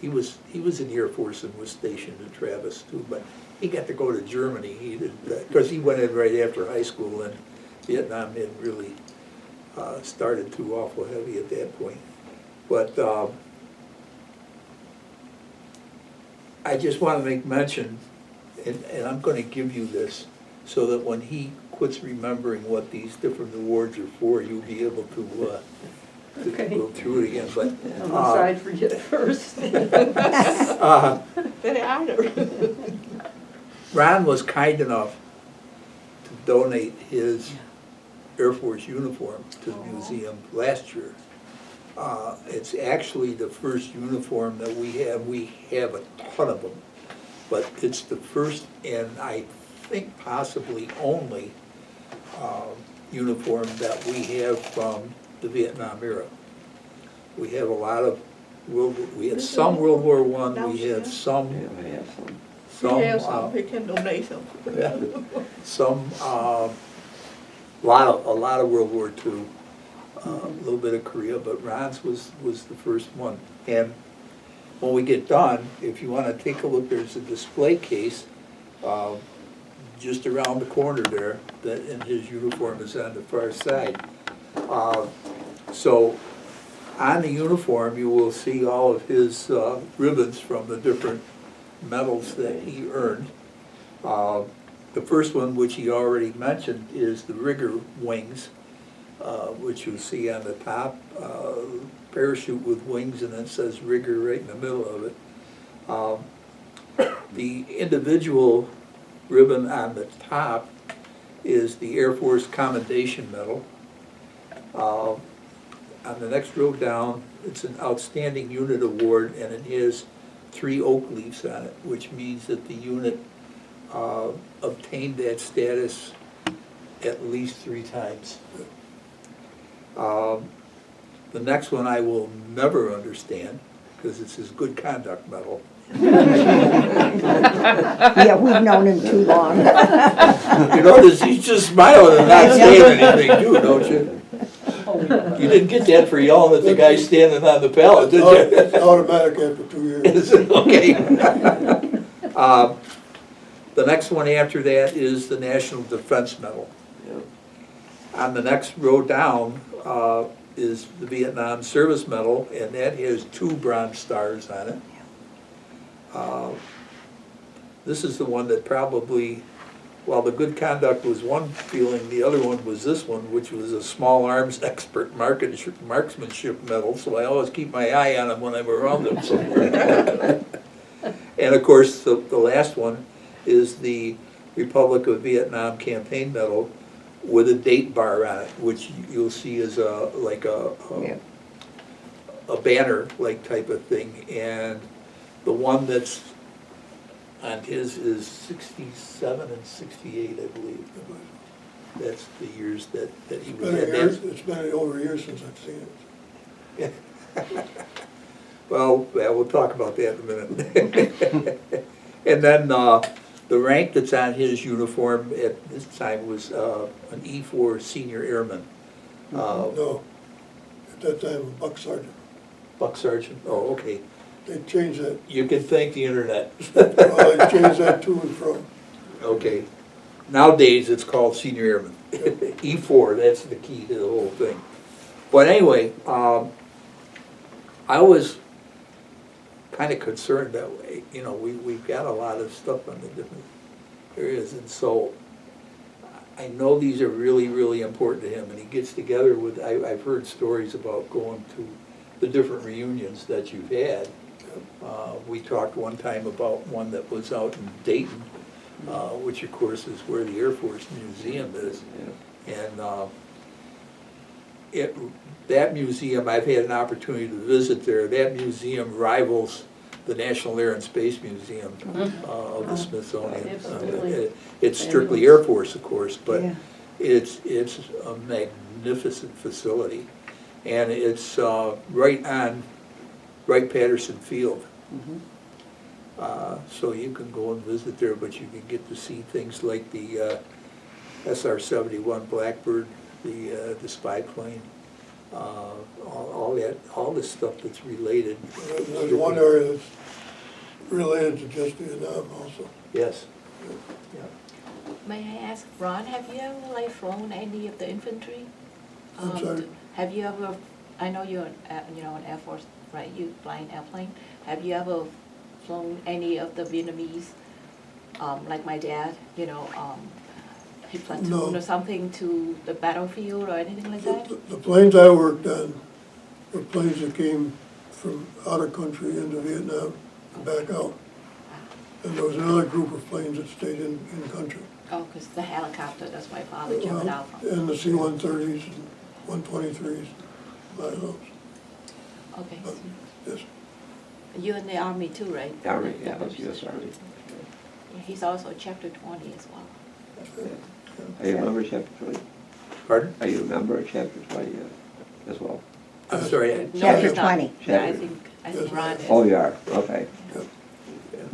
he was in the Air Force and was stationed in Travis too, but he got to go to Germany. He did, because he went in right after high school, and Vietnam hadn't really started too awful heavy at that point. But I just want to make mention, and I'm going to give you this, so that when he quits remembering what these different awards are for, you'll be able to Okay. go through it again, but. Unless I forget first. Very honor. Ron was kind enough to donate his Air Force uniform to the museum last year. It's actually the first uniform that we have. We have a ton of them, but it's the first and I think possibly only uniform that we have from the Vietnam era. We have a lot of we have some World War I, we have some, We have some, some, we can donate some. some, a lot of World War II, a little bit of Korea, but Ron's was the first one. And when we get done, if you want to take a look, there's a display case just around the corner there, and his uniform is on the far side. So on the uniform, you will see all of his ribbons from the different medals that he earned. The first one, which he already mentioned, is the rigger wings, which you see on the top, parachute with wings, and it says rigger right in the middle of it. The individual ribbon on the top is the Air Force Commendation Medal. On the next row down, it's an Outstanding Unit Award, and it has 3 oak leaves on it, which means that the unit obtained that status at least 3 times. The next one I will never understand, because it's his Good Conduct Medal. Yeah, we've known him too long. You notice he's just smiling and not saying anything too, don't you? You didn't get that for yelling at the guy standing on the pallet, did you? It's automatic after 2 years. Is it? Okay. The next one after that is the National Defense Medal. On the next row down is the Vietnam Service Medal, and that has 2 bronze stars on it. This is the one that probably, while the Good Conduct was one feeling, the other one was this one, which was a Small Arms Expert Marksmanship Medal, so I always keep my eye on them when I'm around them somewhere. And of course, the last one is the Republic of Vietnam Campaign Medal with a date bar on it, which you'll see as a banner-like type of thing. And the one that's on his is 67 and 68, I believe. That's the years that he was in. It's been over a year since I've seen it. Well, we'll talk about that in a minute. And then the The rank that's on his uniform at this time was an E4 senior airman. No, at that time, a buck sergeant. Buck sergeant, oh, okay. They changed that, You can thank the internet. well, they changed that to and from. Okay. Nowadays, it's called senior airman. E4, that's the key to the whole thing. But anyway, I was kind of concerned that way. You know, we've got a lot of stuff on the different areas, and so I know these are really, really important to him, and he gets together with, I've heard stories about going to the different reunions that you've had. We talked one time about one that was out in Dayton, which of course is where the Air Force Museum is. And that museum, I've had an opportunity to visit there. That museum rivals the National Air and Space Museum of the Smithsonian. Absolutely. It's strictly Air Force, of course, but Yeah. it's a magnificent facility. And it's right on Wright-Patterson Field. So you can go and visit there, but you can get to see things like the SR-71 Blackbird, the spy plane, all this stuff that's related. There's one area that's related to just Vietnam also. Yes. May I ask, Ron, have you ever like flown any of the infantry? I'm sorry? Have you ever, I know you're, an Air Force, right, you fly an airplane. Have you ever flown any of the Vietnamese, like my dad, his platoon No. or something to the battlefield or anything like that? The planes I worked on were planes that came from out of country into Vietnam and back out. And there was another group of planes that stayed in country. Oh, because the helicopter, that's my father jumped out from. And the C-130s and 123s, a lot of those. Okay. But, yes, You're in the Army too, right? Army, yeah, that's US Army. Yeah, he's also Chapter 20 as well. Are you a member of Chapter 20? Pardon? Are you a member of Chapter 20 as well? I'm sorry. No, Chapter he's not. 20. Yeah, I Chapter- think Yes. Ron is. Oh, you are, okay.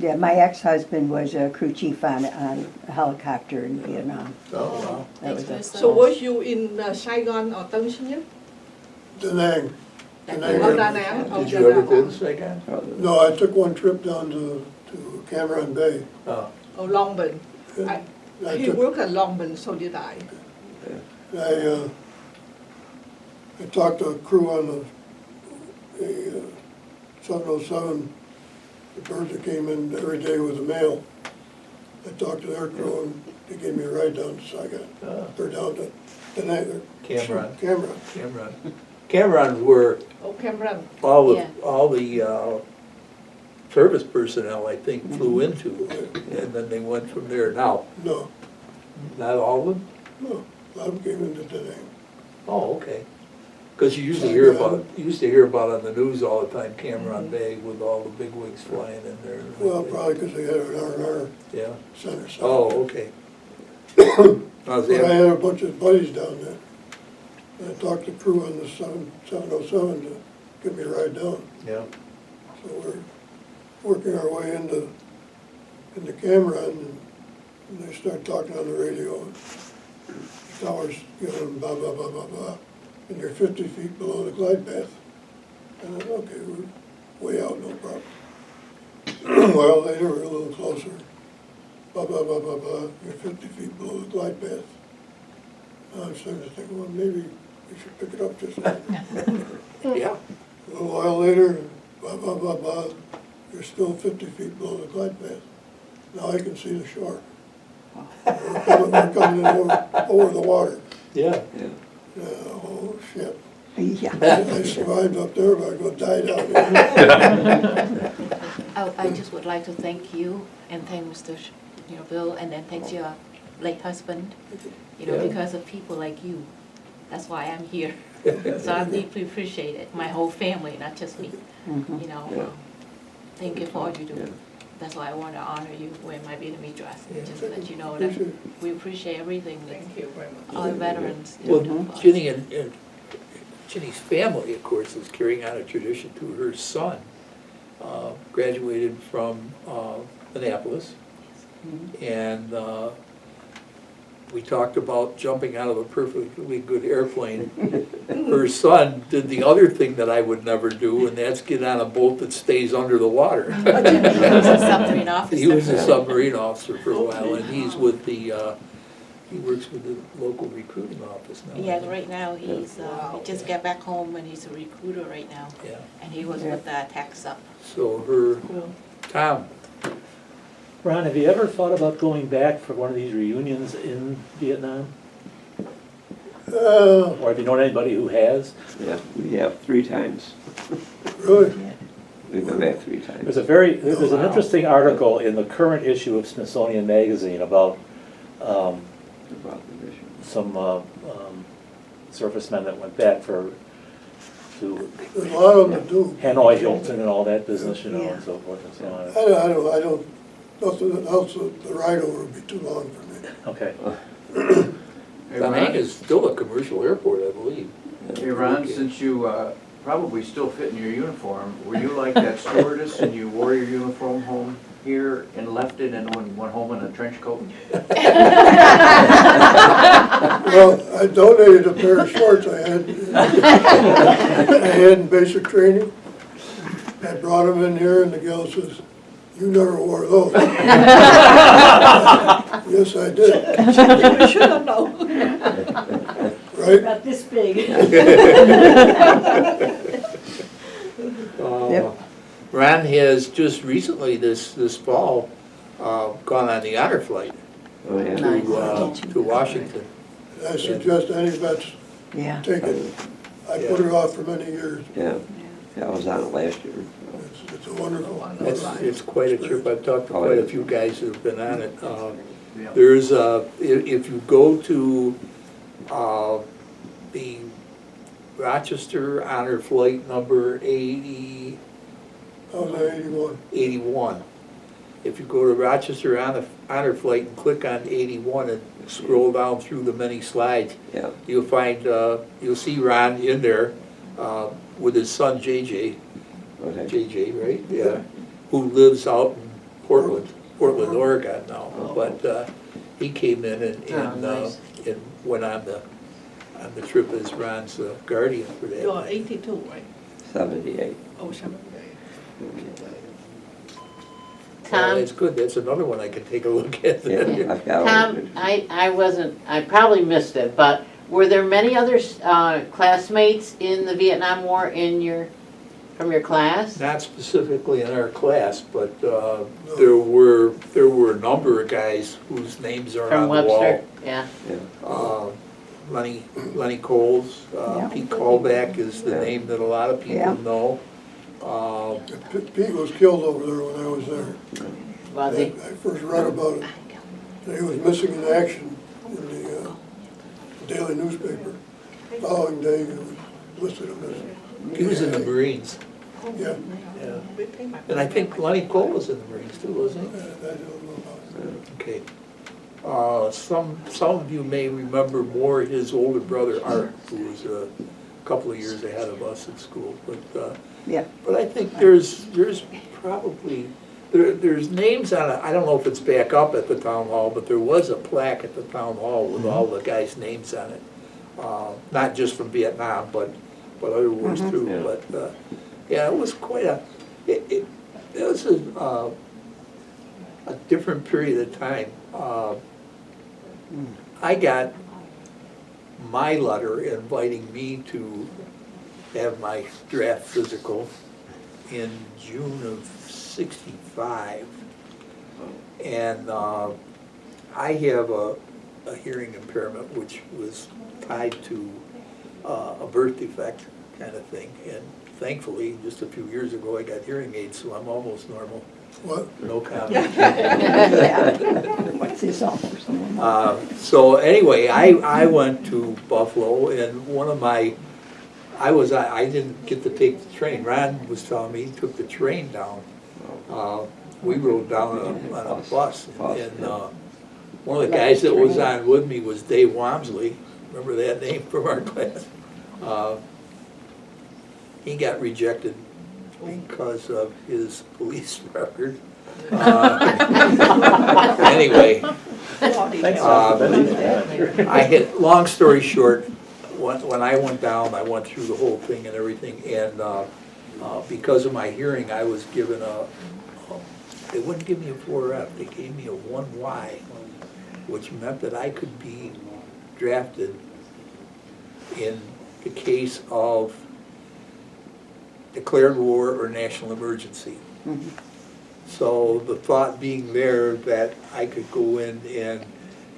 Yeah, my ex-husband was a crew chief on a helicopter in Vietnam. Oh, wow. That was Thanks, a- Chris. So was you in Saigon or Tân Sơn Nhất? Da Nang. Da Nang. Oh, Da Nang. Oh, Did Da you ever Nang. go to Saigon? No, I took one trip down to Cam Bay. Oh, Oh, Long Binh. I He took, worked at Long Binh, so did I. I talked to a crew on the 707, the birds that came in every day with the mail. I talked to their crew and they gave me a ride down to Saigon, or down to Da Nang. Cameron. Cameron. Cameron's where Oh, Cam Ranh. Yeah. all the service personnel, I think, flew into, and then they went from there. Now, No, not all of them? no, a lot of them came into Da Nang. Oh, okay. Because you used to hear about on the news all the time, Cameron Bay with all the big wigs flying in there. Well, probably because they had an R&R Yeah. center. So. Oh, okay. But I had a bunch of buddies down there. And I talked to crew on the 707 to give me a ride down. Yeah. So we're working our way into Cameron, and they start talking on the radio. Towers, blah, blah, blah, blah, blah. And you're 50 feet below the glide path. And I said, okay, we're way out, no problem. A while later, we're a little closer. Blah, blah, blah, blah, blah. You're 50 feet below the glide path. And I'm starting to think, well, maybe we should pick it up just a little. Yeah. A little while later, blah, blah, blah, blah, you're still 50 feet below the glide path. Now I can see the shore. We're coming in over the water. Yeah. Yeah. Oh, shit. Yeah. I survived up there, but I'm gonna die down here. I just would like to thank you and thank Mr. Bill, and then thank your late husband, Yeah. because of people like you. That's why I'm here. So I deeply appreciate it, my whole family, not just me. Yeah. Thank you for all you do. Yeah. That's why I want to honor you wearing my Vietnamese dress, Yeah. just to let you know that Appreciate it. we appreciate everything that Thank you very much. all the veterans do Well, for us. Ginny and Ginny's family, of course, is carrying on a tradition to her son. Graduated from Annapolis And we talked about jumping out of a perfectly good airplane. Her son did the other thing that I would never do, and that's get on a boat that stays under the water. He was a submarine officer. He was a submarine officer for a while, and he's with the, he works with the local recruiting office now. Yeah, right now he's, he just got back home and he's a recruiter right now. Yeah, And he was with the Tax Up. so her, Tom, Ron, have you ever thought about going back for one of these reunions in Vietnam? Or have you known anybody who has? Yeah, we have 3 times. Really? We've been back 3 times. There's an interesting article in the current issue of Smithsonian Magazine about About the mission. some servicemen that went back to There's a lot of them that do. Hanoi Hilton and all that business, you know, Yeah. and so forth and so on. I don't, nothing else, the ride over would be too long for me. Okay. Da Nang is still a commercial airport, I believe. Hey Ron, since you probably still fit in your uniform, were you like that stewardess and you wore your uniform home here and left it and went home in a trench coat? Well, I donated a pair of shorts I had in basic training. I brought them in here and the gal says, "You never wore those." Yes, I did, We should have known. right? About this big. Yep. Ron has just recently, this fall, gone on the honor flight Oh, yeah. Nice. to Washington. I suggest any vets Yeah. take it. I put it off for many years. Yeah, I was on it last year. It's a wonderful. It's quite a trip. I've talked to Oh, quite a yeah. few guys who've been on it. There's if you go to the Rochester honor flight number 80, I was at 81. 81. If you go to Rochester honor flight and click on 81 and scroll down through the many slides, Yeah, you'll find, you'll see Ron in there with his son JJ, okay. right? Yeah. Who lives out in Portland, Oregon now. But he came in and nice. and went on the trip as Ron's guardian for that. You're 82, right? 78. Oh, 78. Tom? That's good, that's another one I can take a look at. Yeah, I've got Tom, I probably missed it, but were there many other classmates in the Vietnam War from your class? Not specifically in our class, but there were a number of guys whose names are From on the wall. Webster? Yeah. Lenny Coles, Yeah. Pete Callback is the Yeah. name that a lot of Yeah. people know. Pete was killed over there when I was there. Was I he? first read about it. He was missing in action in the daily newspaper. Following day, he was listed as missing. He was in the Marines. Yeah, Yeah. And I think Lenny Cole was in the Marines too, wasn't he? I don't know about that. Okay. Some of you may remember more his older brother Art, who was a couple of years ahead of us at school. Yeah. But I think there's probably, there's names on it. I don't know if it's back up at the town hall, but there was a plaque at the town hall with all the guys' names on it. Not just from Vietnam, but other wars too. Yeah. But yeah, it was quite it was a different period of time. I got my letter inviting me to have my draft physical in June of '65. And I have a hearing impairment which was tied to a birth defect kind of thing. And thankfully, just a few years ago, I got hearing aids, so I'm almost normal. What? No comment. Yeah. What's this almost? So anyway, I went to Buffalo, and one of my, I didn't get to take the train. Ron was telling me he took the train down. We rode down on a bus, and one of the guys that was on with me was Dave Wamsley. Remember that name from our class? He got rejected because of his police record. Anyway, Thanks, Tom, for mentioning that. I had, long story short, when I went down, I went through the whole thing and everything, and because of my hearing, I was given they wouldn't give me a 4F, they gave me a 1Y, which meant that I could be drafted in the case of declared war or national emergency. So the thought being there that I could go in and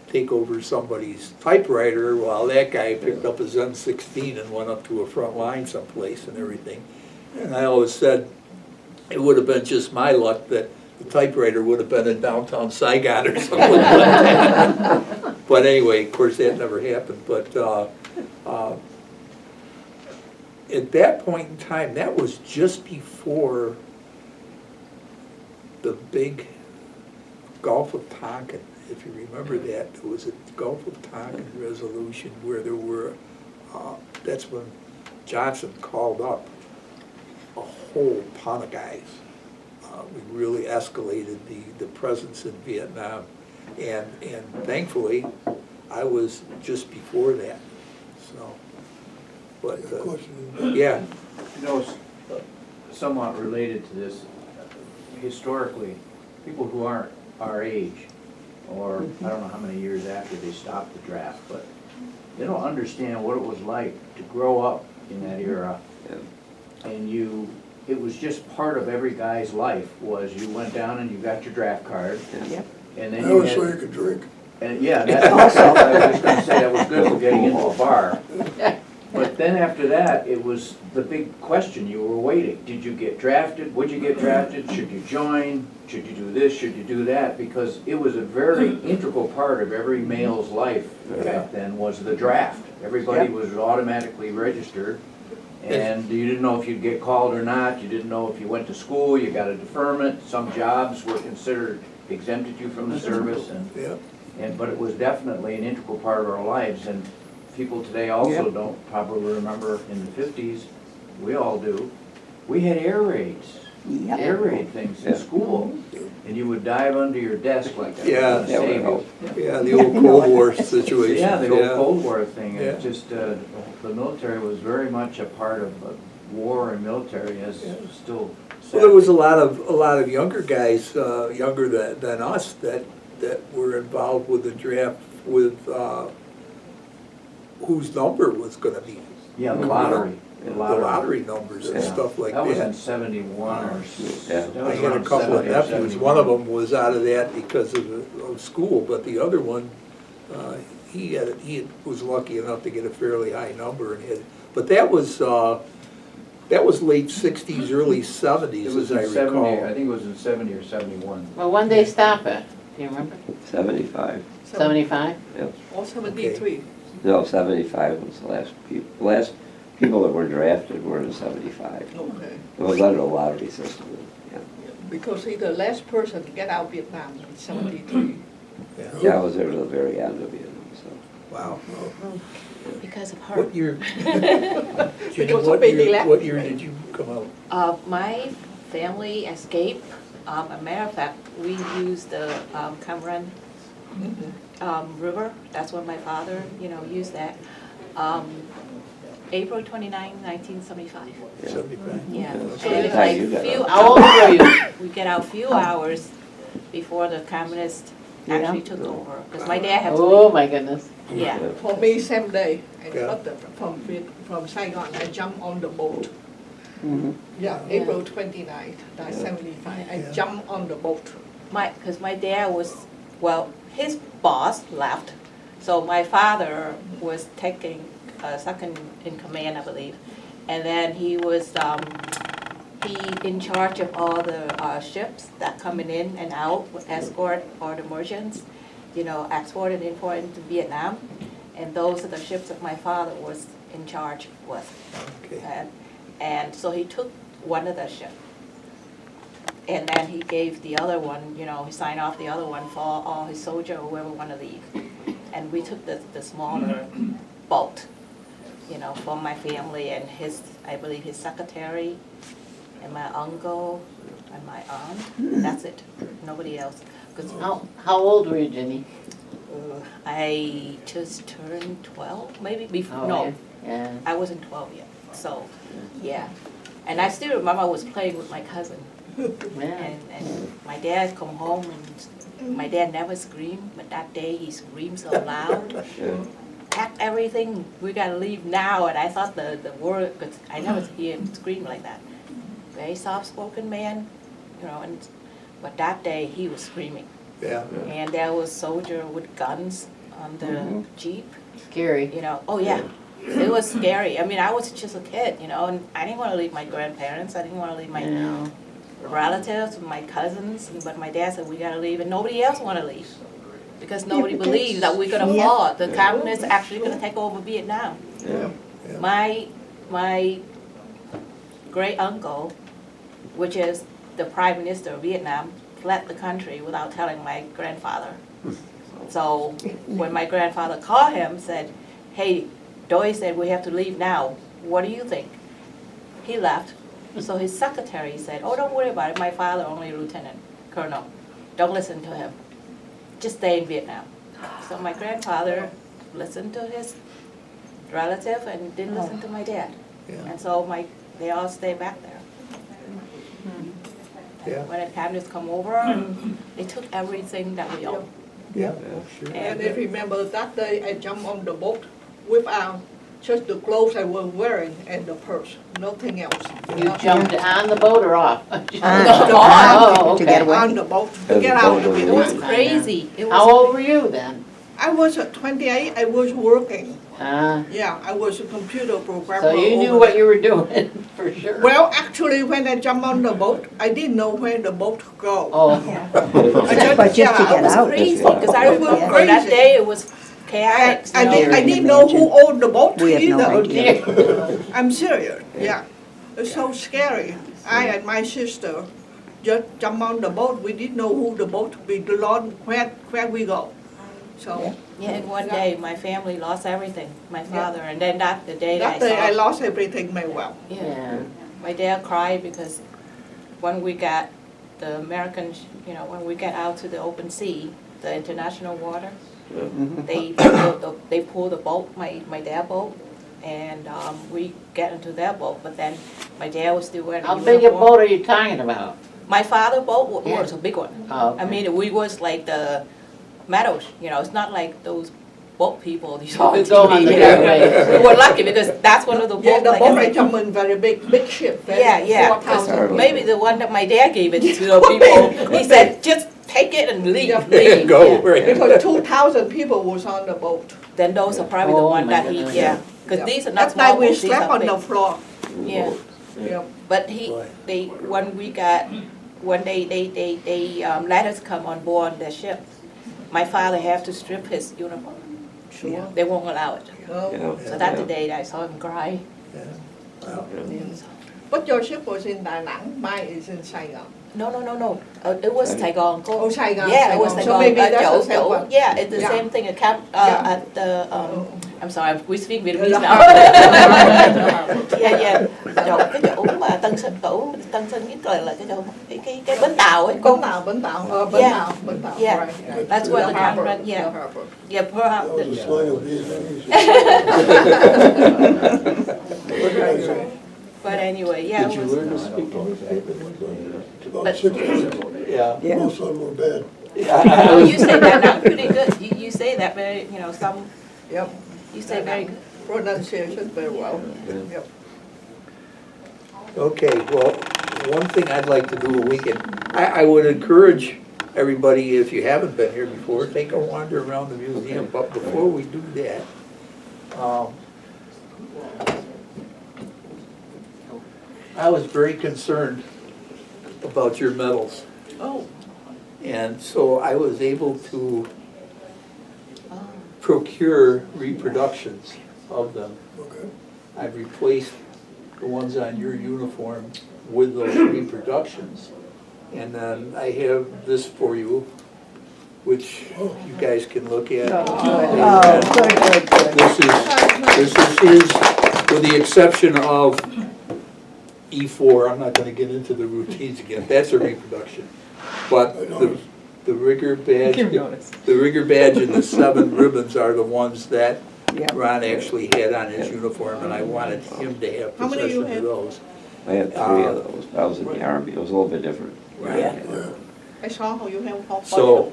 take over somebody's typewriter while that guy picked up his M16 and went up to a front line someplace and everything. And I always said it would have been just my luck that the typewriter would have been in downtown Saigon or something like that. But anyway, of course, that never happened. But at that point in time, that was just before the big Gulf of Tonkin. If you remember that, there was a Gulf of Tonkin resolution where there were, that's when Johnson called up a whole ton of guys. We really escalated the presence in Vietnam. And thankfully, I was just before that, so. But, yeah. You know, somewhat related to this, historically, people who aren't our age, or I don't know how many years after they stopped the draft, but they don't understand what it was like to grow up in that era. And it was just part of every guy's life, was you went down and you got your draft card. Yep. And then That you was had, so you could drink. and yeah, that's also, I was just gonna say, that was good for getting into a bar. But then after that, it was the big question you were waiting. Did you get drafted? Would you get drafted? Should you join? Should you do this? Should you do that? Because it was a very integral part of every male's life back then, was the draft. Everybody was automatically registered, and you didn't know if you'd get called or not. You didn't know if you went to school, you got a deferment. Some jobs were considered exempted you from the service, but it was definitely an integral part of our lives. And people today also don't probably remember in the 50s, we all do, we had air raids, air raid things in school, and you would dive under your desk like that. Yeah, Save you. yeah, the old Cold War situation. Yeah, the old Cold War thing. Yeah. It just, the military was very much a part of war and military, as still said. Well, there was a lot of younger guys, younger than us, that were involved with the draft with whose number was going to be. Yeah, the lottery. The lottery numbers and stuff like that. That was in 71 or that I was had a around couple of 70 or nephews. 71. One of them was out of that because of school, but the other one, he was lucky enough to get a fairly high number and hit. But that was late 60s, early 70s, It was as I in 70, recall. I think it was in 70 or 71. Well, when they stop it, do you remember? 75. 75? Or 73. No, 75 was the last people that were drafted were in 75. Okay. It was under the lottery system, Because he's the last person to get out of Vietnam in 73. Yeah, I was there to the very end of Vietnam, so. Wow. Because of her. What year? Jenny, Because of baby left. what year did you come out? My family escaped. A matter of fact, we used the Cameron River. That's when my father, used that. April 29, 1975. 75? Yeah. So And that's like how you got few out. How old were you? we get out few hours before the communists actually took over. Because my dad had to Oh, leave. my goodness. Yeah. For me, same day. I Yeah. got from Saigon, I jumped on the boat. Mhm. Yeah, April 29th, 1975. I jumped on the boat. Because my dad was, his boss left, so my father was taking second in command, I believe. And then he was in charge of all the ships that coming in and out, escort all the merchants, export and import into Vietnam. And those are the ships that my father was in charge with. Okay. And so he took one of the ships. And then he gave the other one, he signed off the other one for all his soldier or whoever want to leave. And we took the smaller boat, for my family and I believe his secretary and my uncle and my aunt. That's it. Nobody else. 'Cause, How old were you, Jenny? I just turned 12, maybe before. Oh, No, yeah. I wasn't 12 yet. So, yeah. And I still remember I was playing with my cousin. Yeah. And my dad come home and my dad never screamed, but that day he screamed so loud. Pack everything, we gotta leave now. And I thought the word, because I never hear him scream like that. Very soft-spoken man, you know, but that day he was screaming. Yeah. And there was soldier with guns on the Jeep, Scary. you know. Oh, yeah. It was scary. I mean, I was just a kid, you know, and I didn't want to leave my grandparents. I didn't want to leave my relatives, my cousins. But my dad said, we got to leave. And nobody else want to leave. Because nobody because- believes that we're going to Yeah. fall. The communists actually going to take over Vietnam. Yeah. My great uncle, which is the prime minister of Vietnam, fled the country without telling my grandfather. So when my grandfather called him, said, hey, Doi said we have to leave now. What do you think? He left. So his secretary said, oh, don't worry about it. My father only lieutenant colonel. Don't listen to him. Just stay in Vietnam. So my grandfather listened to his relative and didn't listen to my dad. Yeah. And so they all stayed back there. Yeah. When the communists come over, and they took everything that we owned. Yeah, sure. And I remember that day I jumped on the boat without just the clothes I was wearing and the purse, nothing else. You jumped on the boat or off? No, Oh, to get okay. away. On the boat to get out of It it. was crazy. It How was, old were you then? I was at 28, I was working. Uh, Yeah, I was a computer programmer. so you knew over what there. you were doing, for sure. Well, actually, when I jumped on the boat, I didn't know where the boat go. Oh, But just to it get was out. crazy, because I It was remember that crazy. day it was chaotic. I you know. I didn't know who owned the boat We have no either. idea. I'm serious, yeah. It's so scary. I and my sister just jumped on the boat. We didn't know who the boat belonged, where we go. So Yeah, and one day my family lost everything, my father, and then the day that that day I I saw. lost everything my well. yeah. My dad cried because when we got the Americans, you know, when we got out to the open sea, the international water, they pulled the boat, my dad's boat, and we get into their boat, but then my dad was still wearing a How uniform. big a boat are you talking about? My father's boat Yeah. was a big one. Oh, I mean, we was like the meadows, you know, it's not like those boat people, these Oh, on go on the TV, you know. gateway. We were lucky because that's one of the Yeah, boats, the like boat I I said, jumped in very big ship. very yeah, yeah, 4,000. maybe the one that my dad gave it to the people, he said, just take it and leave, Yeah. leave. Go, Yeah. right. Because 2,000 people was on the boat. Then those are probably the Oh, one my that he, goodness. yeah, because Yeah. these are not That night small we boats, these slept are on the big. floor. Yeah, Yeah. but Boy. when they let us come on board the ship, my father had to strip his uniform. Sure. They won't allow it. Oh. So that's the day that I saw him cry. Yeah. Wow. But your ship was in Da Nang, mine is in Saigon. No. It was Saigon. Oh, Saigon. Yeah, it was Saigon. Saigon. So maybe that's the same chỗ, one. yeah, it's the Yeah. same thing. Yeah. At the, I'm sorry, we speak Vietnamese Yeah. now. Yeah. Cái chỗ mà Tân Sơn nhất là cái bến tàu ấy. Bến tàu, bến tàu. Yeah. Bến tàu. Yeah. Right. That's where the harbor. conference, yeah. The harbor. Yeah, That perhaps. was a slang of Vietnamese. What did I say? But anyway, yeah. Did you learn to speak About But- 6 years ago. Yeah. Most of them were bad. Oh, you say that now pretty good. You say that very, you know, Yep. you say very good. Pronunciation very well. Yep. Okay, well, one thing I'd like to do a weekend, I would encourage everybody, if you haven't been here before, take a wander around the museum, but before we do that, I was very concerned about your medals. Oh. And so I was able to procure reproductions of them. Okay. I've replaced the ones on your uniform with those reproductions. And then I have this for you, which you guys can look at. Oh, good. This is his, with the exception of E4, I'm not gonna get into the routines again, that's a reproduction. But the rigger badge, the rigger badge and the 7 ribbons are the ones that Yeah. Ron actually had on his uniform, and I wanted him to have How many you possession of have? those. I had 3 of those. I was in the Army. It was a little bit different. Right. I saw how you have all. So-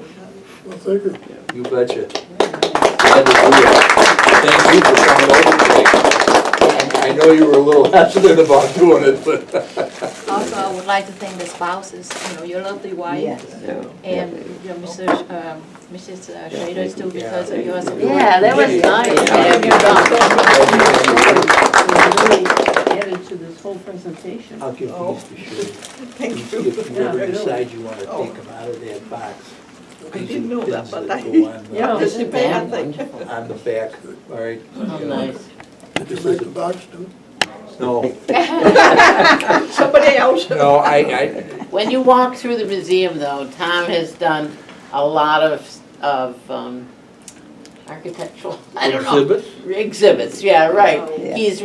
Well, thank you. You betcha. Glad to do that. Thank you for coming over today. I know you were a little hesitant about doing it, but Also, I would like to thank the spouses, your lovely wife, Yes. Yeah. and your Mrs. Schrader too, because of your support. Yeah, that was nice to have you done. Really added to this whole presentation. I'll give these to Shirley. Thank If you. you ever decide you wanna take them out of that box. I these didn't are know that, pins but that I- go on the- Yeah, This is Isn't bad, that thank you. wonderful? On the back, all right? Oh, nice. Did you make the box too? No, Somebody else. no, I, When you walk through the museum though, Tom has done a lot of architectural, I don't know. exhibits? Exhibits, yeah, right. Yeah. He's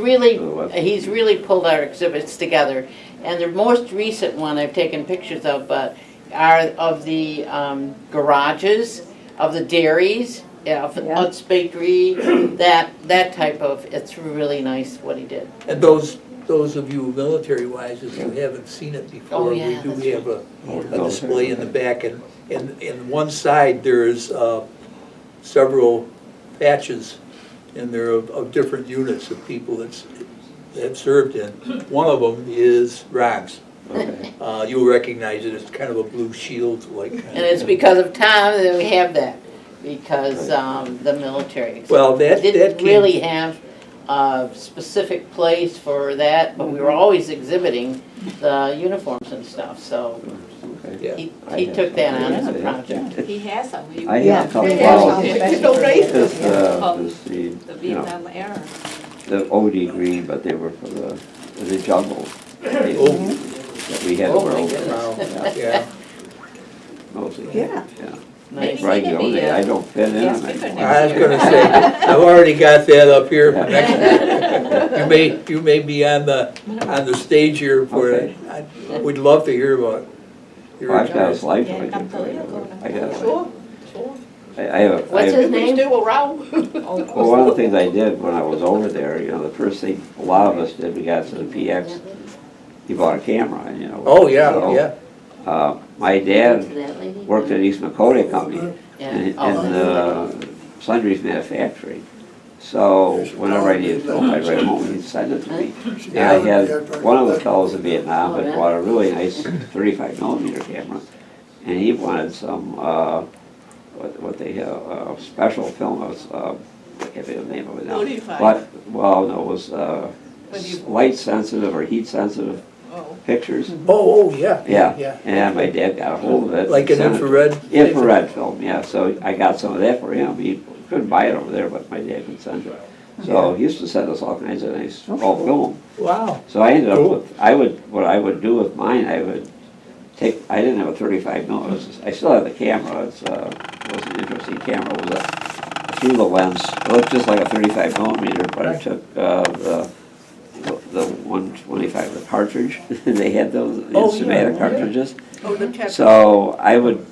really pulled our exhibits together. And the most recent one I've taken pictures of, but are of the garages, of the dairies, of Yeah. Utz Bakery, that type of, it's really nice what he did. And those of you military-wise, if you haven't seen it before, Oh, we yeah, do that's have a display in the back, and in one side, there's several patches in there of different units of people that served in. One of them is Ron's. Okay. You'll recognize it, it's kind of a blue shield like. And it's because of Tom that we have that, because the military. Well, that Didn't came- really have a specific place for that, but we were always exhibiting the uniforms and stuff, so Okay. Yeah. he took that on as a project. He has some. I Yeah. have a couple. He Well, has some. No race. this, Of this, the you know, Vietnam era. the OD green, but they were for the jungle. Oh. That we had Oh, to wear my over goodness. there. Yeah, Mostly. Yeah. Nice. Maybe Right, he you could know, be I a don't fit in guest them speaker anymore. I was next year. gonna say, I've already got that up here for next year. You may be on the stage here for it. We'd love to hear about your Well, I've got a retirement. slide Yeah, joint. come to Leopold. I got it. Sure, sure. I have, What's his If he's name? still around. well, one of the things I did when I was over there, the first thing a lot of us did, we got to the PX, you bought a camera, Oh, yeah, So, yeah. my dad That lady? worked at East Makota Company Yeah. in Oh, sundries manufacturing. So whenever I needed film, I'd write home and he'd send it to me. And I had, one of the fellows in Vietnam had bought a really nice 35 millimeter camera. And he wanted some, what they have, special film, it was, I can't think of the name of it now. 35. But, well, no, it was When you- light sensitive or heat sensitive Oh. pictures. Oh, yeah. Yeah, and my dad got a hold of it. Like an sent it- infrared? Infrared film, yeah, so I got some of that for him. He couldn't buy it over there, but my dad could send it. So he used to send us all kinds of nice all film. Wow. So I ended up Cool. with, what I would do with mine, I didn't have a 35 millimeter, I still have the camera, it was an interesting camera, it was through the lens, it looked just like a 35 millimeter, but I took the 125, the cartridge, they had those Oh, Instamatic yeah. cartridges. Oh, the cat. So I would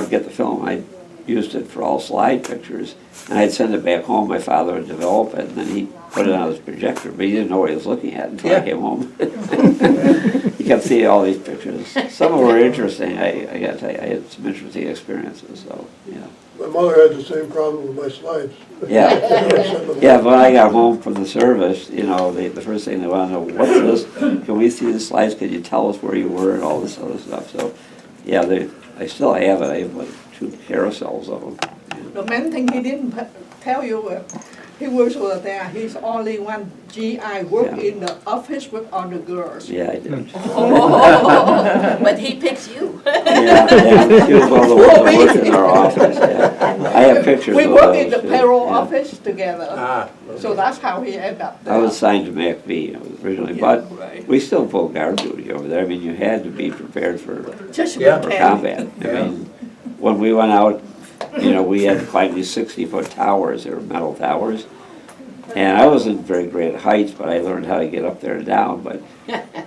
get the film, I used it for all slide pictures, and I'd send it back home, my father would develop it, and then he'd put it on his projector, but he didn't know what he was looking at until Yeah. I came home. He kept seeing all these pictures. Some of them were interesting, I gotta tell you, I had some interesting experiences, so, yeah. My mother had the same problem with my slides. Yeah, Send them- yeah, but when I got home from the service, the first thing they wanna know, what's this? Can we see the slides, can you tell us where you were and all this other stuff, so, yeah, I still have it, I have like 2 carousels of them. The main thing he didn't tell you, he was there, he's only one GI work Yeah. in the office with all the girls. Yeah, I did. But he picks you. Yeah, he was one of the ones that worked in our office, yeah. I have pictures We of work those, in the too, payroll yeah. office together, Ah. so that's how he ended up there. I was assigned to MACV originally, but Right. we still pulled guard duty over there. I mean, you had to be prepared for Just Yeah. combat. I Yeah. mean, when we went out, we had to climb these 60-foot towers, they were metal towers. And I wasn't very great at heights, but I learned how to get up there and down. But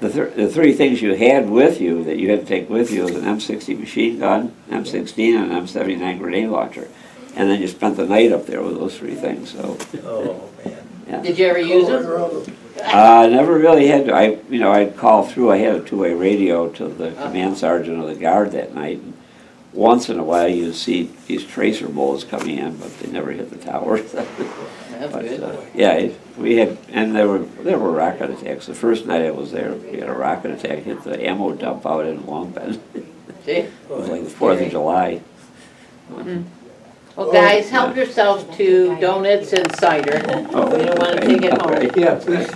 the three things you had with you that you had to take with you was an M60 machine gun, M16, and an M79 grenade launcher. And then you spent the night up there with those three things. So Oh, man. yeah. Did you ever use Crawling them? around them. Never really had to. I'd call through. I had a two-way radio to the command sergeant of the guard that night. And once in a while, you'd see these tracer bullets coming in, but they never hit the towers. That's But, good. yeah, we had, and there were rocket attacks. The first night I was there, we had a rocket attack hit the ammo dump out in Long Bend. See? It was like the 4th of July. Well, guys, help yourselves to donuts and cider. Oh, We don't wanna take it home. okay. Yeah, please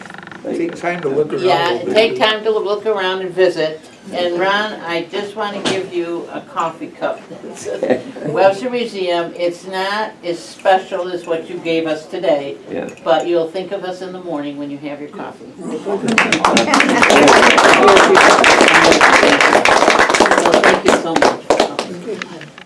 take time to look around. a Yeah, little bit. take time to look around and visit. And Ron, I just want to give you a coffee cup. It says Webster Museum, it's not as special as what you gave us today, Yeah. but you'll think of us in the morning when you have your coffee. Well, thank you so much.